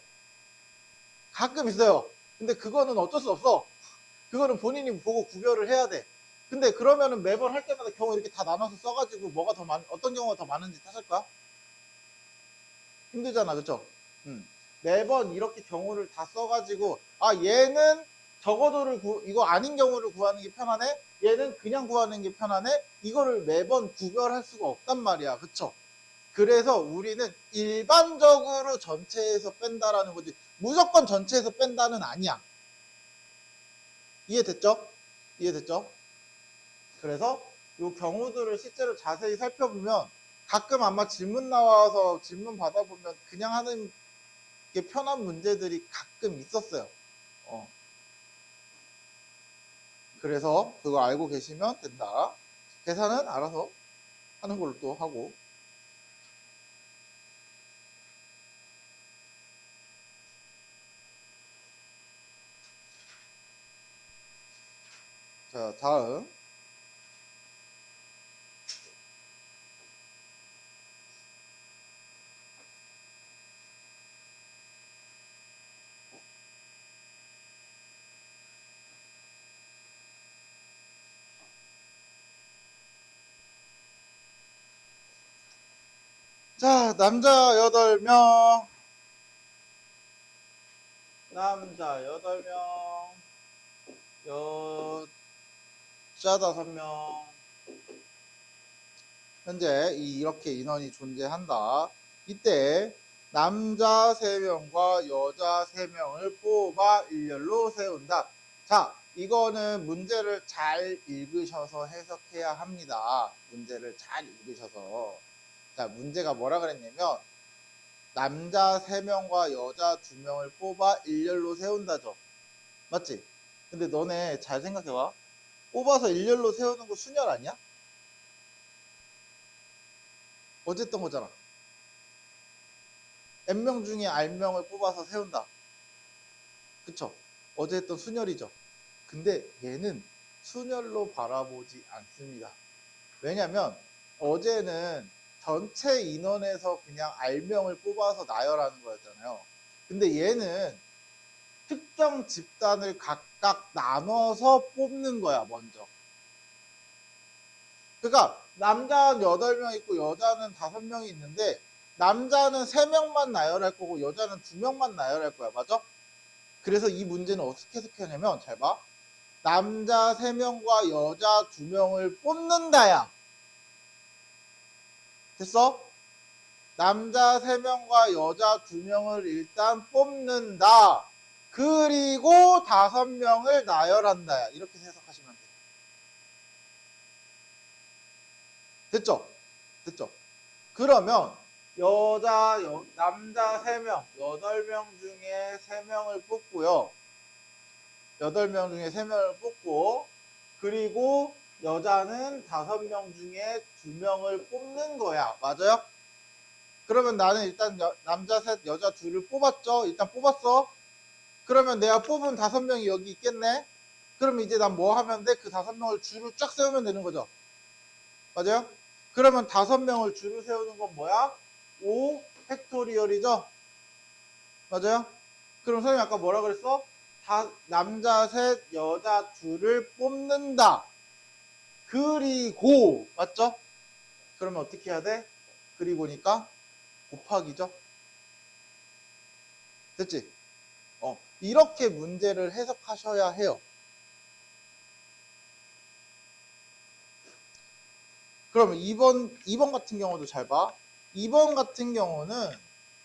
가끔 있어요. 근데 그거는 어쩔 수 없어. 그거는 본인이 보고 구별을 해야 돼. 근데 그러면은 매번 할 때마다 경우 이렇게 다 나눠서 써가지고 뭐가 더 어떤 경우가 더 많은지 찾을 거야? 힘들잖아, 그쵸? 매번 이렇게 경우를 다 써가지고, 아, 얘는 적어도를 이거 아닌 경우를 구하는 게 편하네? 얘는 그냥 구하는 게 편하네? 이거를 매번 구별할 수가 없단 말이야, 그쵸? 그래서 우리는 일반적으로 전체에서 뺀다라는 거지, 무조건 전체에서 뺀다는 아니야. 이해됐죠? 이해됐죠? 그래서 이 경우들을 실제로 자세히 살펴보면 가끔 아마 질문 나와서 질문 받아보면 그냥 하는 게 편한 문제들이 가끔 있었어요. 그래서 그거 알고 계시면 된다. 계산은 알아서 하는 걸로 또 하고. 자, 다음. 자, 남자 8명. 남자 8명. 여자 5명. 현재 이렇게 인원이 존재한다. 이때 남자 3명과 여자 3명을 뽑아 일렬로 세운다. 자, 이거는 문제를 잘 읽으셔서 해석해야 합니다. 문제를 잘 읽으셔서. 자, 문제가 뭐라 그랬냐면 남자 3명과 여자 2명을 뽑아 일렬로 세운다죠. 맞지? 근데 너네 잘 생각해봐. 뽑아서 일렬로 세우는 거 순열 아니야? 어제 했던 거잖아. N명 중에 R명을 뽑아서 세운다. 그쵸? 어제 했던 순열이죠. 근데 얘는 순열로 바라보지 않습니다. 왜냐면 어제는 전체 인원에서 그냥 R명을 뽑아서 나열하는 거였잖아요. 근데 얘는 특정 집단을 각각 나눠서 뽑는 거야, 먼저. 그러니까 남자는 8명 있고 여자는 5명이 있는데 남자는 3명만 나열할 거고 여자는 2명만 나열할 거야. 맞아? 그래서 이 문제는 어떻게 해석하냐면 잘 봐. 남자 3명과 여자 2명을 뽑는다야. 됐어? 남자 3명과 여자 2명을 일단 뽑는다. 그리고 5명을 나열한다야. 이렇게 해석하시면 돼요. 됐죠? 됐죠? 그러면 남자 3명, 8명 중에 3명을 뽑고요. 8명 중에 3명을 뽑고, 그리고 여자는 5명 중에 2명을 뽑는 거야. 맞아요? 그러면 나는 일단 남자 셋, 여자 둘을 뽑았죠? 일단 뽑았어. 그러면 내가 뽑은 5명이 여기 있겠네? 그럼 이제 난 뭐 하면 돼? 그 5명을 줄을 쫙 세우면 되는 거죠. 맞아요? 그러면 5명을 줄을 세우는 건 뭐야? 5 팩토리얼이죠? 맞아요? 그럼 선생님 아까 뭐라 그랬어? 남자 셋, 여자 둘을 뽑는다. 그리고 맞죠? 그러면 어떻게 해야 돼? 그리고니까 곱하기죠. 됐지? 이렇게 문제를 해석하셔야 해요. 그러면 2번 같은 경우도 잘 봐. 2번 같은 경우는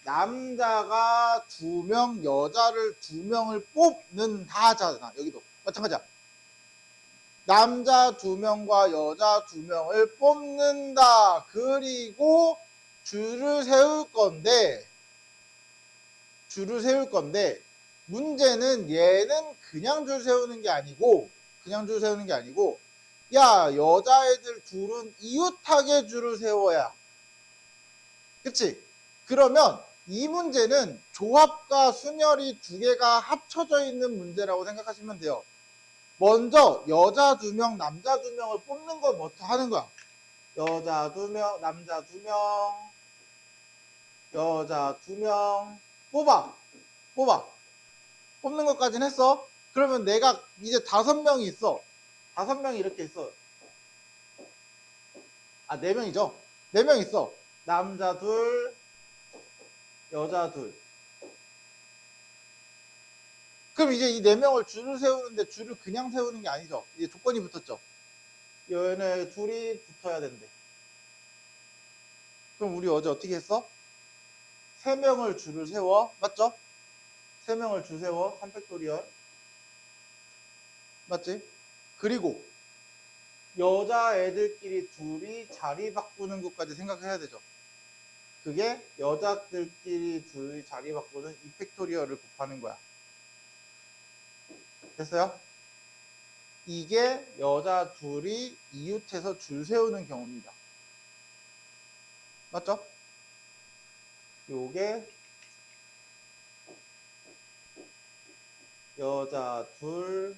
남자가 2명, 여자를 2명을 뽑는다잖아. 여기도 마찬가지야. 남자 2명과 여자 2명을 뽑는다. 그리고 줄을 세울 건데 문제는 얘는 그냥 줄 세우는 게 아니고 야, 여자애들 둘은 이웃하게 줄을 세워야. 그치? 그러면 이 문제는 조합과 순열이 2개가 합쳐져 있는 문제라고 생각하시면 돼요. 먼저 여자 2명, 남자 2명을 뽑는 걸 먼저 하는 거야. 여자 2명, 남자 2명, 여자 2명. 뽑아. 뽑는 것까지는 했어. 그러면 내가 이제 5명이 있어. 5명이 이렇게 있어. 아, 4명이죠. 4명 있어. 남자 2, 여자 2. 그럼 이제 이 4명을 줄을 세우는데 줄을 그냥 세우는 게 아니죠. 이제 조건이 붙었죠. 얘네 둘이 붙어야 된대. 그럼 우리 어제 어떻게 했어? 3명을 줄을 세워. 맞죠? 3명을 줄 세워. 3팩토리얼. 맞지? 그리고 여자애들끼리 둘이 자리 바꾸는 것까지 생각해야 되죠. 그게 여자들끼리 둘이 자리 바꾸는 2팩토리얼을 곱하는 거야. 됐어요? 이게 여자 둘이 이웃해서 줄 세우는 경우입니다. 맞죠? 요게 여자 둘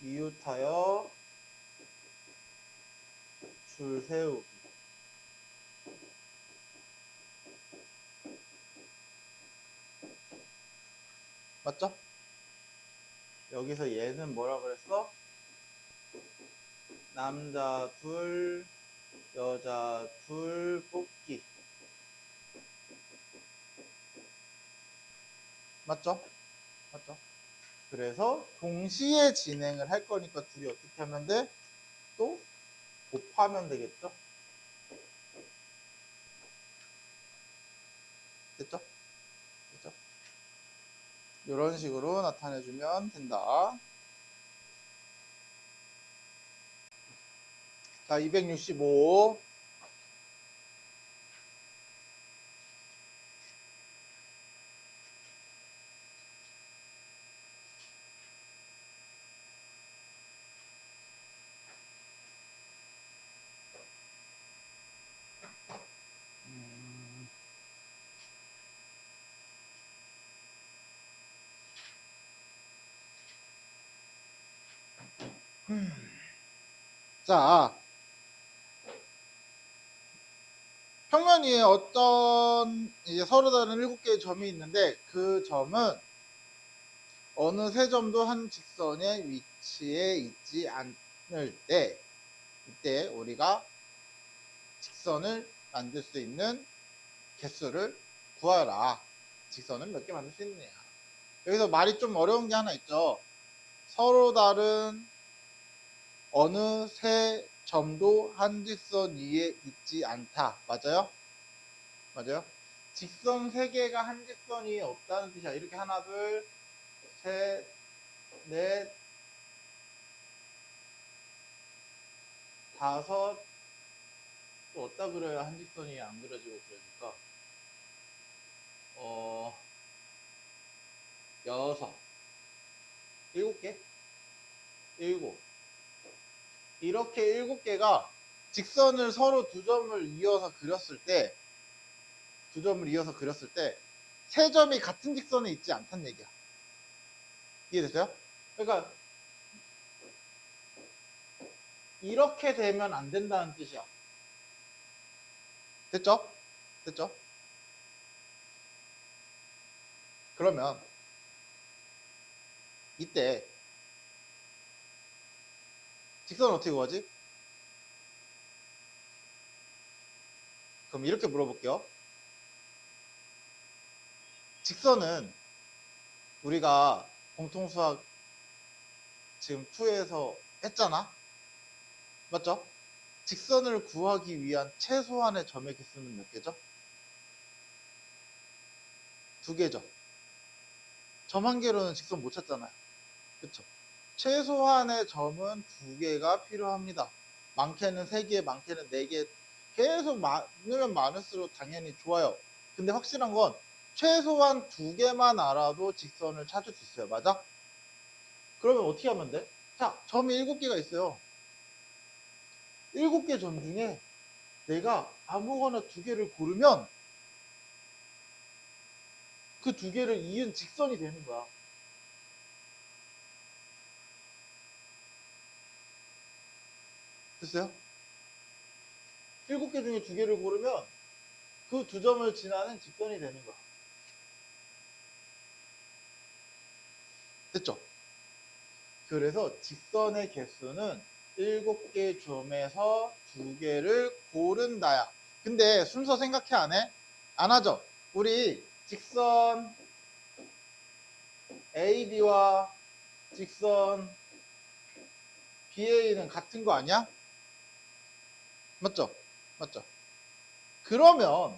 이웃하여 줄 세우기. 맞죠? 여기서 얘는 뭐라 그랬어? 남자 둘, 여자 둘 뽑기. 맞죠? 맞죠? 그래서 동시에 진행을 할 거니까 둘이 어떻게 하면 돼? 또 곱하면 되겠죠? 됐죠? 됐죠? 이런 식으로 나타내주면 된다. 자, 265. 자, 평면 위에 어떤 이제 서로 다른 7개의 점이 있는데 그 점은 어느 세 점도 한 직선의 위치에 있지 않을 때 이때 우리가 직선을 만들 수 있는 개수를 구하라. 직선을 몇 개 만들 수 있느냐. 여기서 말이 좀 어려운 게 하나 있죠. 서로 다른 어느 세 점도 한 직선 위에 있지 않다. 맞아요? 맞아요? 직선 3개가 한 직선 위에 없다는 뜻이야. 이렇게 하나, 둘, 셋, 넷, 다섯. 또 어디다 그려야 한 직선이 안 그려지고 그려질까? 여섯. 7개? 7. 이렇게 7개가 직선을 서로 2점을 이어서 그렸을 때, 2점을 이어서 그렸을 때, 3점이 같은 직선에 있지 않다는 얘기야. 이해됐어요? 그러니까, 이렇게 되면 안 된다는 뜻이야. 됐죠? 됐죠? 그러면, 이때, 직선은 어떻게 구하지? 그럼 이렇게 물어볼게요. 직선은 우리가 공통수학 지금 2에서 했잖아? 맞죠? 직선을 구하기 위한 최소한의 점의 개수는 몇 개죠? 2개죠. 점 1개로는 직선 못 찾잖아요. 그쵸? 최소한의 점은 2개가 필요합니다. 많게는 3개, 많게는 4개. 계속 많으면 많을수록 당연히 좋아요. 근데 확실한 건 최소한 2개만 알아도 직선을 찾을 수 있어요. 맞아? 그러면 어떻게 하면 돼? 자, 점이 7개가 있어요. 7개 점 중에 내가 아무거나 2개를 고르면 그 2개를 이은 직선이 되는 거야. 됐어요? 7개 중에 2개를 고르면 그 2점을 지나는 직선이 되는 거야. 됐죠? 그래서 직선의 개수는 7개 점에서 2개를 고른다야. 근데 순서 생각해 안 해? 안 하죠? 우리 직선 AB와 직선 BA는 같은 거 아니야? 맞죠? 맞죠? 그러면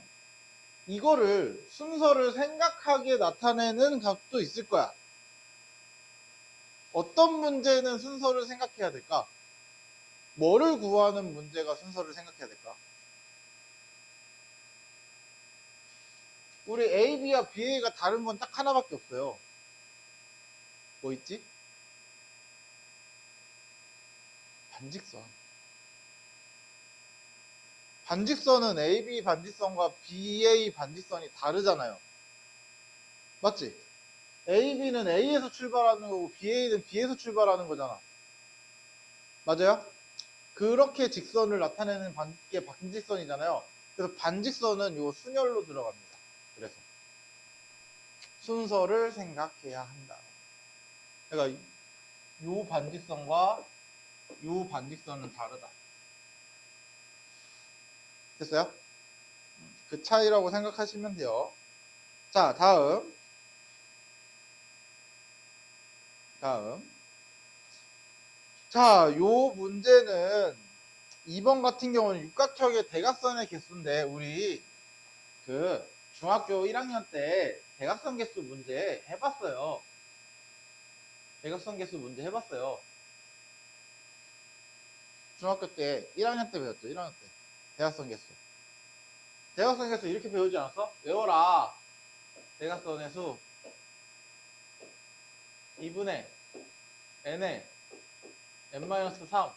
이거를 순서를 생각하게 나타내는 값도 있을 거야. 어떤 문제는 순서를 생각해야 될까? 뭐를 구하는 문제가 순서를 생각해야 될까? 우리 AB와 BA가 다른 건 딱 하나밖에 없어요. 뭐 있지? 반직선. 반직선은 AB 반직선과 BA 반직선이 다르잖아요. 맞지? AB는 A에서 출발하는 거고 BA는 B에서 출발하는 거잖아. 맞아요? 그렇게 직선을 나타내는 게 반직선이잖아요. 그래서 반직선은 요 순열로 들어갑니다. 그래서 순서를 생각해야 한다. 그러니까 요 반직선과 요 반직선은 다르다. 됐어요? 그 차이라고 생각하시면 돼요. 자, 다음. 자, 요 문제는 2번 같은 경우는 육각형의 대각선의 개수인데 우리 그 중학교 1학년 때 대각선 개수 문제 해봤어요. 대각선 개수 문제 해봤어요. 중학교 때 1학년 때 배웠죠. 1학년 때 대각선 개수. 대각선 개수 이렇게 배우지 않았어? 외워라. 대각선의 수 2분의 n의 n-3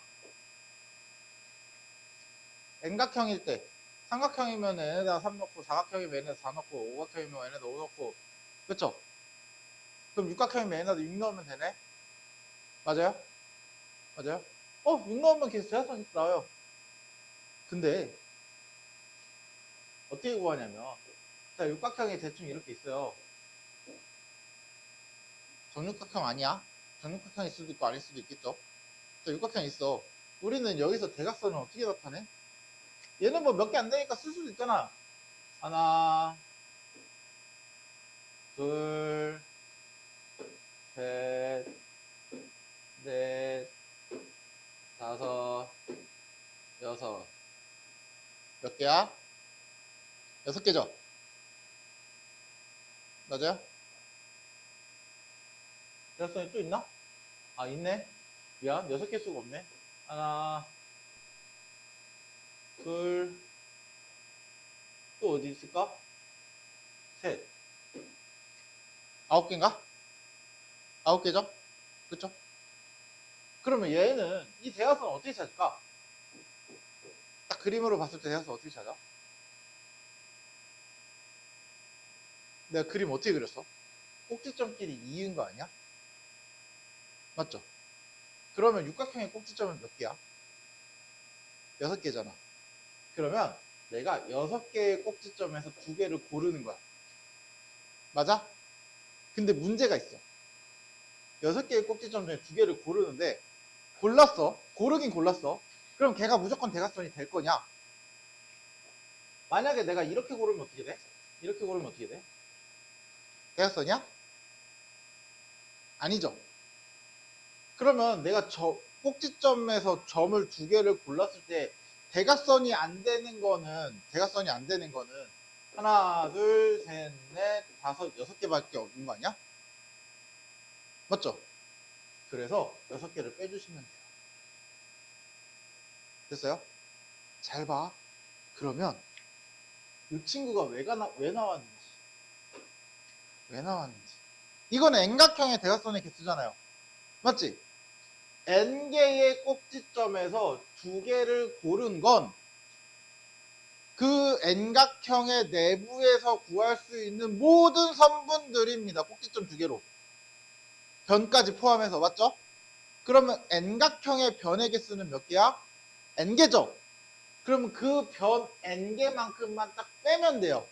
n각형일 때 삼각형이면 n에다 3 넣고 사각형이면 n에다 4 넣고 오각형이면 n에다 5 넣고 그쵸? 그럼 육각형이면 n에다 6 넣으면 되네? 맞아요? 맞아요? 6 넣으면 계속 대각선이 나와요. 근데 어떻게 구하냐면 자 육각형이 대충 이렇게 있어요. 정육각형 아니야? 정육각형일 수도 있고 아닐 수도 있겠죠? 자 육각형 있어. 우리는 여기서 대각선을 어떻게 나타내? 얘는 뭐 몇 개 안 되니까 쓸 수도 있잖아. 하나, 둘, 셋, 넷, 다섯, 여섯. 몇 개야? 6개죠? 맞아요? 대각선이 또 있나? 아, 있네. 미안, 6개 수가 없네. 하나, 둘, 또 어디 있을까? 셋. 9개인가? 9개죠? 그쵸? 그러면 얘는 이 대각선 어떻게 찾을까? 딱 그림으로 봤을 때 대각선 어떻게 찾아? 내가 그림 어떻게 그렸어? 꼭지점끼리 2인 거 아니야? 맞죠? 그러면 육각형의 꼭지점은 몇 개야? 6개잖아. 그러면 내가 6개의 꼭지점에서 2개를 고르는 거야. 맞아? 근데 문제가 있어. 6개의 꼭지점 중에 2개를 고르는데 골랐어. 고르긴 골랐어. 그럼 걔가 무조건 대각선이 될 거냐? 만약에 내가 이렇게 고르면 어떻게 돼? 이렇게 고르면 어떻게 돼? 대각선이야? 아니죠. 그러면 내가 저 꼭지점에서 점을 2개를 골랐을 때 대각선이 안 되는 거는 하나, 둘, 셋, 넷, 다섯, 6개밖에 없는 거 아니야? 맞죠? 그래서 6개를 빼주시면 돼요. 됐어요? 잘 봐. 그러면 이 친구가 왜 나왔는지. 왜 나왔는지. 이거는 N각형의 대각선의 개수잖아요. 맞지? N개의 꼭지점에서 2개를 고른 건 그 N각형의 내부에서 구할 수 있는 모든 선분들입니다. 꼭지점 2개로. 변까지 포함해서. 맞죠? 그러면 N각형의 변의 개수는 몇 개야? n개죠. 그럼 그 변 n개만큼만 딱 빼면 돼요.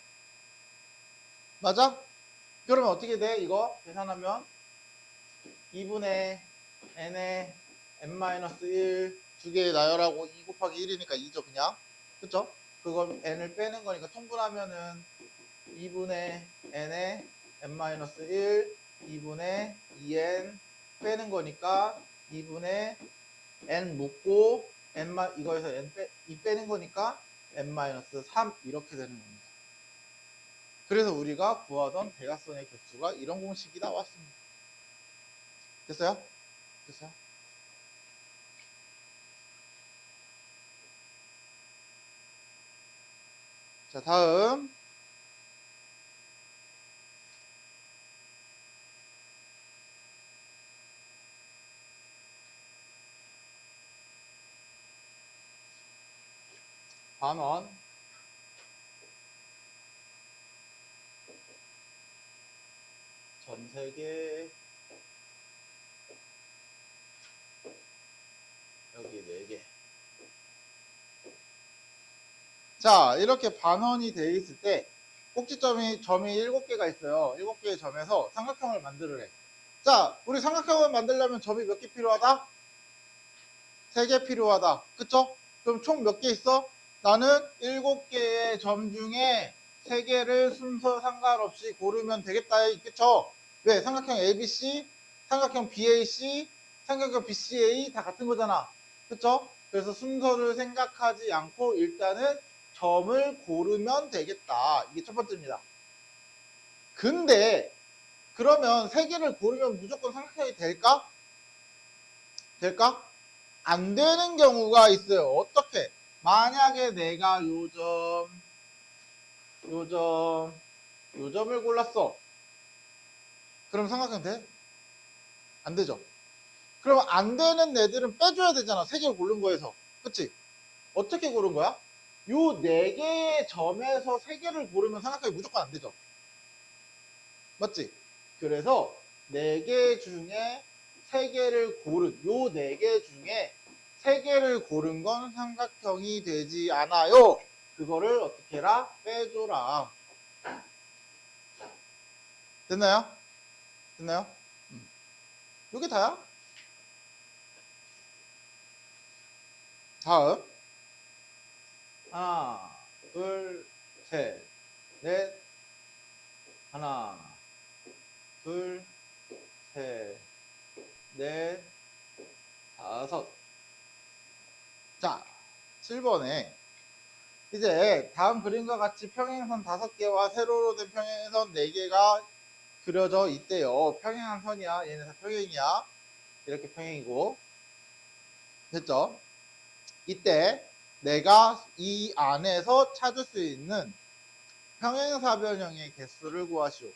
맞아? 그러면 어떻게 돼? 이거 계산하면 2분의 n의 n-1 두 개의 나열하고 2 곱하기 1이니까 2죠 그냥. 그쵸? 그걸 n을 빼는 거니까 통분하면은 2분의 n의 n-1 2분의 2n 빼는 거니까 2분의 n 묶고 이거에서 2 빼는 거니까 n-3 이렇게 되는 겁니다. 그래서 우리가 구하던 대각선의 개수가 이런 공식이 나왔습니다. 됐어요? 됐어요? 자, 다음. 반원. 전 세계. 여기 4개. 자, 이렇게 반원이 되어 있을 때 꼭지점이 점이 7개가 있어요. 7개의 점에서 삼각형을 만들으래. 자, 우리 삼각형을 만들려면 점이 몇 개 필요하다? 3개 필요하다. 그쵸? 그럼 총 몇 개 있어? 나는 7개의 점 중에 3개를 순서 상관없이 고르면 되겠다. 그쵸? 왜? 삼각형 ABC, 삼각형 BAC, 삼각형 BCA 다 같은 거잖아. 그쵸? 그래서 순서를 생각하지 않고 일단은 점을 고르면 되겠다. 이게 첫 번째입니다. 근데 그러면 3개를 고르면 무조건 삼각형이 될까? 될까? 안 되는 경우가 있어요. 어떻게? 만약에 내가 요점을 골랐어. 그럼 삼각형 돼? 안 되죠. 그럼 안 되는 애들은 빼줘야 되잖아. 3개를 고른 거에서. 그치? 어떻게 고른 거야? 요 4개의 점에서 3개를 고르면 삼각형이 무조건 안 되죠. 맞지? 그래서 4개 중에 3개를 고른, 요 4개 중에 3개를 고른 건 삼각형이 되지 않아요. 그거를 어떻게 해라? 빼줘라. 됐나요? 됐나요? 요게 다야? 다음. 하나, 둘, 셋, 넷. 하나, 둘, 셋, 넷, 다섯. 자, 7번에 이제 다음 그림과 같이 평행선 5개와 세로로 된 평행선 4개가 그려져 있대요. 평행한 선이야. 얘네 다 평행이야. 이렇게 평행이고. 됐죠? 이때 내가 이 안에서 찾을 수 있는 평행사변형의 개수를 구하시오.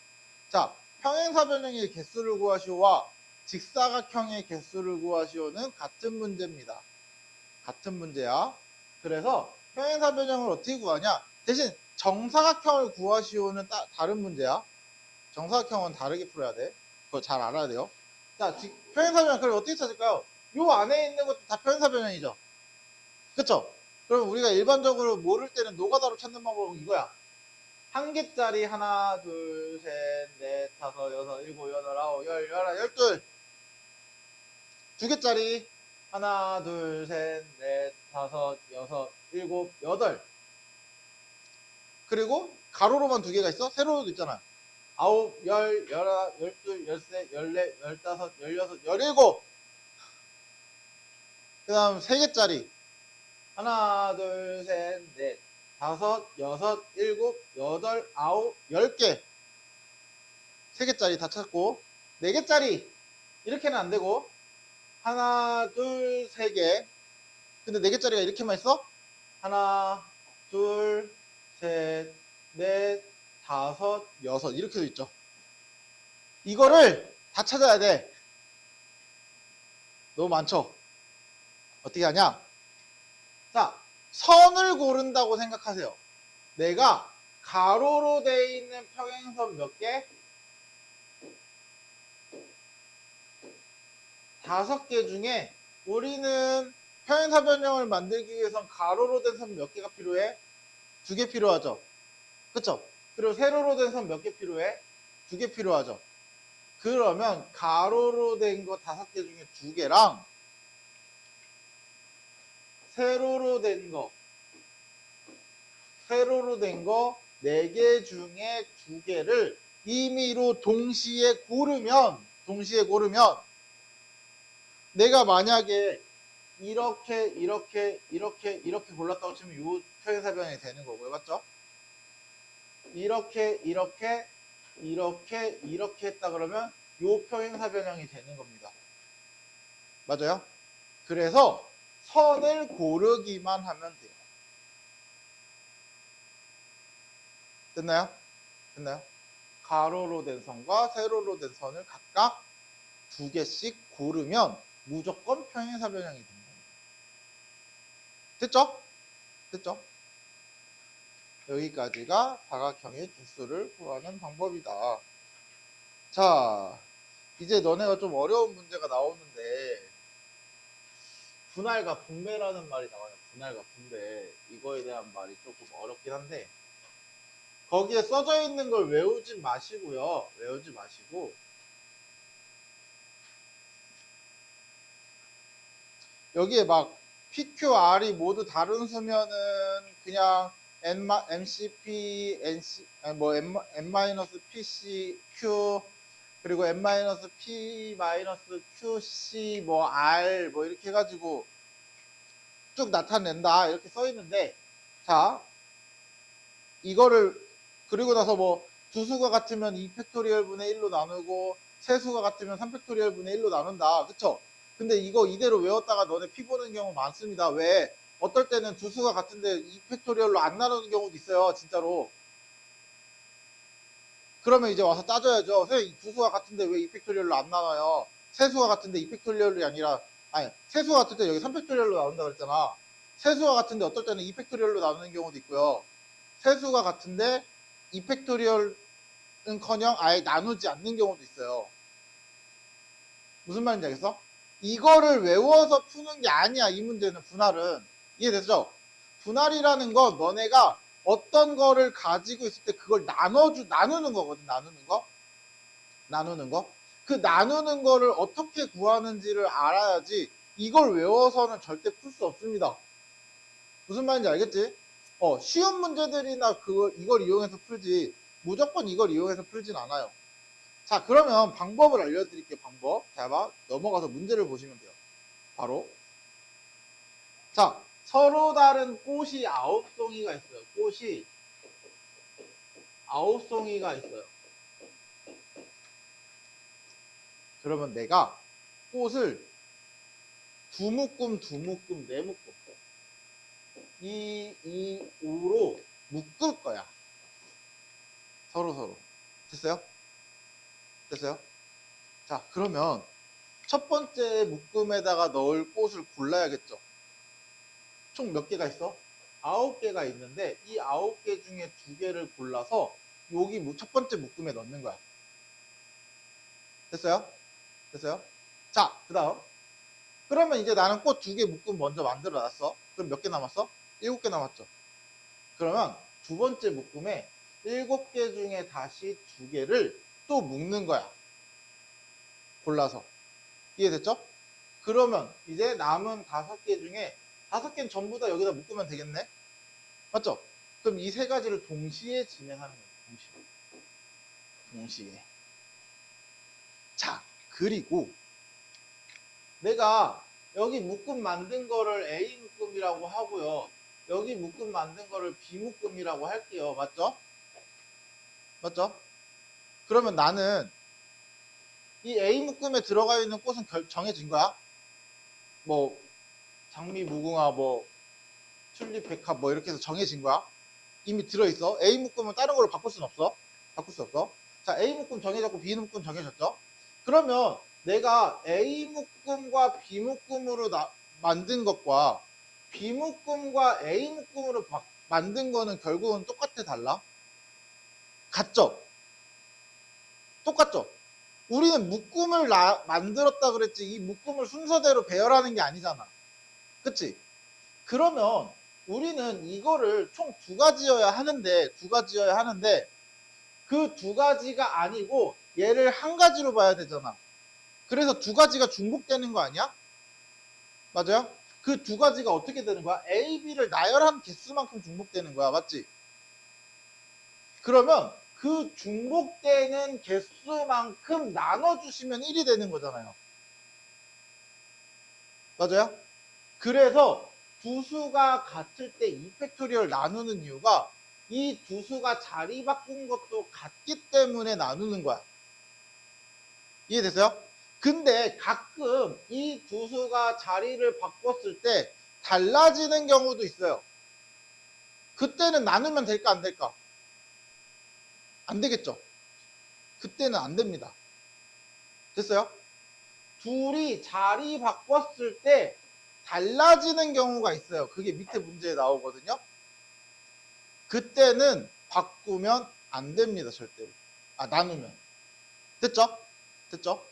자, 평행사변형의 개수를 구하시오와 직사각형의 개수를 구하시오는 같은 문제입니다. 같은 문제야. 그래서 평행사변형을 어떻게 구하냐? 대신 정사각형을 구하시오는 다른 문제야. 정사각형은 다르게 풀어야 돼. 그거 잘 알아야 돼요. 자, 평행사변형 그럼 어떻게 찾을까요? 요 안에 있는 것도 다 평행사변형이죠. 그쵸? 그럼 우리가 일반적으로 모를 때는 노가다로 찾는 방법은 이거야. 한 개짜리 하나, 둘, 셋, 넷, 다섯, 여섯, 일곱, 여덟, 아홉, 열, 열하, 열둘. 2개짜리 하나, 둘, 셋, 넷, 다섯, 여섯, 일곱, 여덟. 그리고 가로로만 2개가 있어? 세로로도 있잖아. 아홉, 열, 열하, 열둘, 열셋, 열넷, 열다섯, 열여섯, 열일곱. 그 다음 3개짜리 하나, 둘, 셋, 넷, 다섯, 여섯, 일곱, 여덟, 아홉, 10개. 3개짜리 다 찾고 4개짜리 이렇게는 안 되고 하나, 둘, 3개. 근데 4개짜리가 이렇게만 있어? 하나, 둘, 셋, 넷, 다섯, 여섯 이렇게도 있죠. 이거를 다 찾아야 돼. 너무 많죠? 어떻게 하냐? 자, 선을 고른다고 생각하세요. 내가 가로로 돼 있는 평행선 몇 개? 5개 중에 우리는 평행사변형을 만들기 위해선 가로로 된 선 몇 개가 필요해? 2개 필요하죠. 그쵸? 그리고 세로로 된 선 몇 개 필요해? 2개 필요하죠. 그러면 가로로 된 거 5개 중에 2개랑 세로로 된 거 4개 중에 2개를 임의로 동시에 고르면 내가 만약에 이렇게 골랐다고 치면 요 평행사변형이 되는 거고요. 맞죠? 이렇게 했다 그러면 요 평행사변형이 되는 겁니다. 맞아요? 그래서 선을 고르기만 하면 돼요. 됐나요? 가로로 된 선과 세로로 된 선을 각각 2개씩 고르면 무조건 평행사변형이 됩니다. 됐죠? 여기까지가 사각형의 개수를 구하는 방법이다. 자, 이제 너네가 좀 어려운 문제가 나오는데 분할과 분배라는 말이 나와요. 분할과 분배. 이거에 대한 말이 조금 어렵긴 한데 거기에 써져 있는 걸 외우지 마시고요. 여기에 막 PQR이 모두 다른 수면은 그냥 MCP, N-PC, Q 그리고 N-P-QC R 이렇게 해가지고 쭉 나타낸다 이렇게 써 있는데 자 이거를 그리고 나서 두수가 같으면 2팩토리얼 분의 1로 나누고 세수가 같으면 3팩토리얼 분의 1로 나눈다. 그쵸? 근데 이거 이대로 외웠다가 너네 피 보는 경우 많습니다. 왜? 어떨 때는 두수가 같은데 2팩토리얼로 안 나누는 경우도 있어요. 진짜로. 그러면 이제 와서 따져야죠. 선생님 두수가 같은데 왜 2팩토리얼로 안 나눠요? 세수가 같은데 2팩토리얼이 아니라 세수가 같을 때 여기 3팩토리얼로 나눈다 그랬잖아. 세수가 같은데 어떨 때는 2팩토리얼로 나누는 경우도 있고요. 세수가 같은데 2팩토리얼은커녕 아예 나누지 않는 경우도 있어요. 무슨 말인지 알겠어? 이거를 외워서 푸는 게 아니야. 이 문제는 분할은. 이해됐죠? 분할이라는 건 너네가 어떤 거를 가지고 있을 때 그걸 나누는 거거든. 나누는 거. 그 나누는 거를 어떻게 구하는지를 알아야지 이걸 외워서는 절대 풀 수 없습니다. 무슨 말인지 알겠지? 쉬운 문제들이나 이걸 이용해서 풀지 무조건 이걸 이용해서 풀진 않아요. 자, 그러면 방법을 알려드릴게요. 방법. 자, 넘어가서 문제를 보시면 돼요. 바로. 자, 서로 다른 꽃이 9송이가 있어요. 꽃이 9송이가 있어요. 그러면 내가 꽃을 두 묶음, 네 묶음 2, 5로 묶을 거야. 서로. 됐어요? 자, 그러면 첫 번째 묶음에다가 넣을 꽃을 골라야겠죠. 총 몇 개가 있어? 9개가 있는데 이 9개 중에 2개를 골라서 여기 첫 번째 묶음에 넣는 거야. 됐어요? 자, 그 다음 그러면 이제 나는 꽃 2개 묶음 먼저 만들어 놨어. 그럼 몇 개 남았어? 7개 남았죠. 그러면 두 번째 묶음에 7개 중에 다시 2개를 또 묶는 거야. 골라서. 이해됐죠? 그러면 이제 남은 5개 중에 5개는 전부 다 여기다 묶으면 되겠네? 맞죠? 그럼 이 3가지를 동시에 진행하는 거예요. 동시에. 자, 그리고 내가 여기 묶음 만든 거를 A 묶음이라고 하고요. 여기 묶음 만든 거를 B 묶음이라고 할게요. 맞죠? 그러면 나는 이 A 묶음에 들어가 있는 꽃은 정해진 거야. 장미, 무궁화, 튤립, 백합 이렇게 해서 정해진 거야. 이미 들어있어. A 묶음은 다른 걸로 바꿀 수 없어. 자, A 묶음 정해졌고 B 묶음 정해졌죠. 그러면 내가 A 묶음과 B 묶음으로 만든 것과 B 묶음과 A 묶음으로 만든 거는 결국은 똑같아, 달라? 같죠? 똑같죠? 우리는 묶음을 만들었다 그랬지 이 묶음을 순서대로 배열하는 게 아니잖아. 그치? 그러면 우리는 이거를 총 두 가지여야 하는데 그 두 가지가 아니고 얘를 한 가지로 봐야 되잖아. 그래서 두 가지가 중복되는 거 아니야? 맞아요? 그 두 가지가 어떻게 되는 거야? A, B를 나열한 개수만큼 중복되는 거야. 맞지? 그러면 그 중복되는 개수만큼 나눠주시면 1이 되는 거잖아요. 맞아요? 그래서 두 수가 같을 때 2팩토리얼 나누는 이유가 이 두 수가 자리 바꾼 것도 같기 때문에 나누는 거야. 이해됐어요? 근데 가끔 이 두 수가 자리를 바꿨을 때 달라지는 경우도 있어요. 그때는 나누면 될까 안 될까? 안 되겠죠? 그때는 안 됩니다. 됐어요? 둘이 자리 바꿨을 때 달라지는 경우가 있어요. 그게 밑에 문제에 나오거든요. 그때는 바꾸면 안 됩니다. 절대로. 나누면. 됐죠? 됐죠?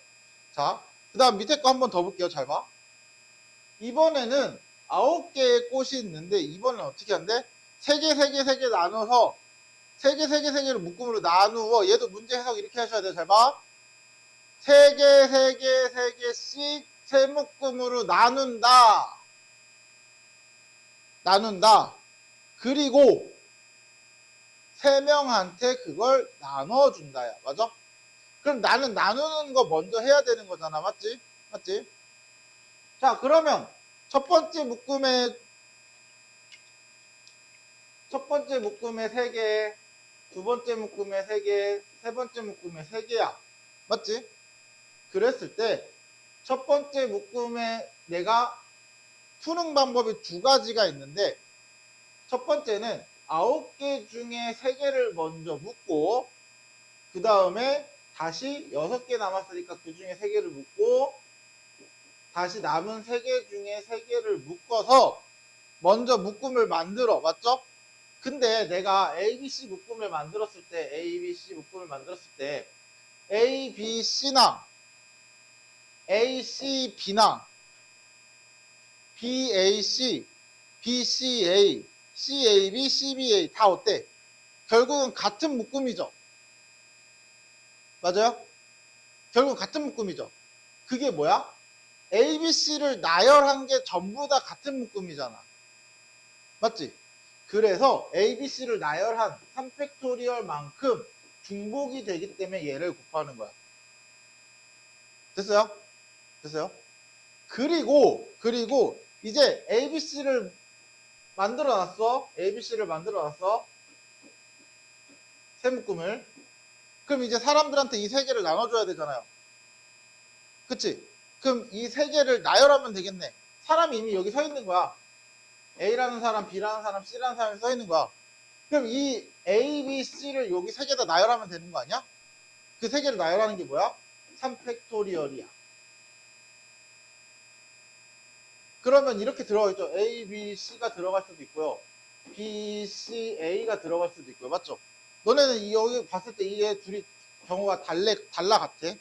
자, 그 다음 밑에 거 한번 더 볼게요. 잘 봐. 이번에는 9개의 꽃이 있는데 이번엔 어떻게 한대? 3개, 3개, 3개 나눠서 3개, 3개, 3개를 묶음으로 나누어. 얘도 문제 해석 이렇게 하셔야 돼요. 잘 봐. 3개, 3개, 3개씩 세 묶음으로 나눈다. 나눈다. 그리고 3명한테 그걸 나눠준다야. 맞아? 그럼 나는 나누는 거 먼저 해야 되는 거잖아. 맞지? 맞지? 자, 그러면 첫 번째 묶음에 3개, 두 번째 묶음에 3개, 세 번째 묶음에 3개야. 맞지? 그랬을 때 첫 번째 묶음에 내가 푸는 방법이 두 가지가 있는데 첫 번째는 9개 중에 3개를 먼저 묶고 그 다음에 다시 6개 남았으니까 그 중에 3개를 묶고 다시 남은 3개 중에 3개를 묶어서 먼저 묶음을 만들어. 맞죠? 근데 내가 ABC 묶음을 만들었을 때 A, B, C나 A, C, B나 B, A, C, B, C, A, C, A, B, C, B, A 다 어때? 결국은 같은 묶음이죠. 맞아요? 결국 같은 묶음이죠. 그게 뭐야? A, B, C를 나열한 게 전부 다 같은 묶음이잖아. 맞지? 그래서 A, B, C를 나열한 3팩토리얼만큼 중복이 되기 때문에 얘를 곱하는 거야. 됐어요? 됐어요? 그리고 이제 ABC를 만들어놨어. ABC를 만들어놨어. 세 묶음을. 그럼 이제 사람들한테 이 세 개를 나눠줘야 되잖아요. 그치? 그럼 이 세 개를 나열하면 되겠네. 사람이 이미 여기 서 있는 거야. A라는 사람, B라는 사람, C라는 사람이 서 있는 거야. 그럼 이 A, B, C를 여기 세 개 다 나열하면 되는 거 아니야? 그 세 개를 나열하는 게 뭐야? 3팩토리얼이야. 그러면 이렇게 들어가 있죠. A, B, C가 들어갈 수도 있고요. B, C, A가 들어갈 수도 있고요. 맞죠? 너네는 여기 봤을 때 이게 둘이 경우가 달라 같아?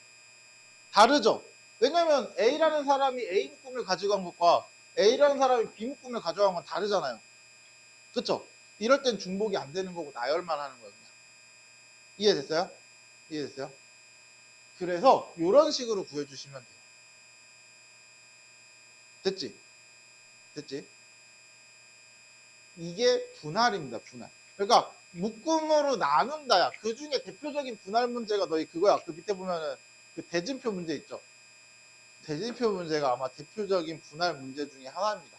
다르죠? 왜냐면 A라는 사람이 A 묶음을 가져간 것과 A라는 사람이 B 묶음을 가져간 건 다르잖아요. 그쵸? 이럴 땐 중복이 안 되는 거고 나열만 하는 거예요. 그냥. 이해됐어요? 이해됐어요? 그래서 이런 식으로 구해주시면 돼요. 됐지? 됐지? 이게 분할입니다. 분할. 그러니까 묶음으로 나눈다야. 그 중에 대표적인 분할 문제가 너희 그거야. 그 밑에 보면은 그 대진표 문제 있죠. 대진표 문제가 아마 대표적인 분할 문제 중에 하나입니다.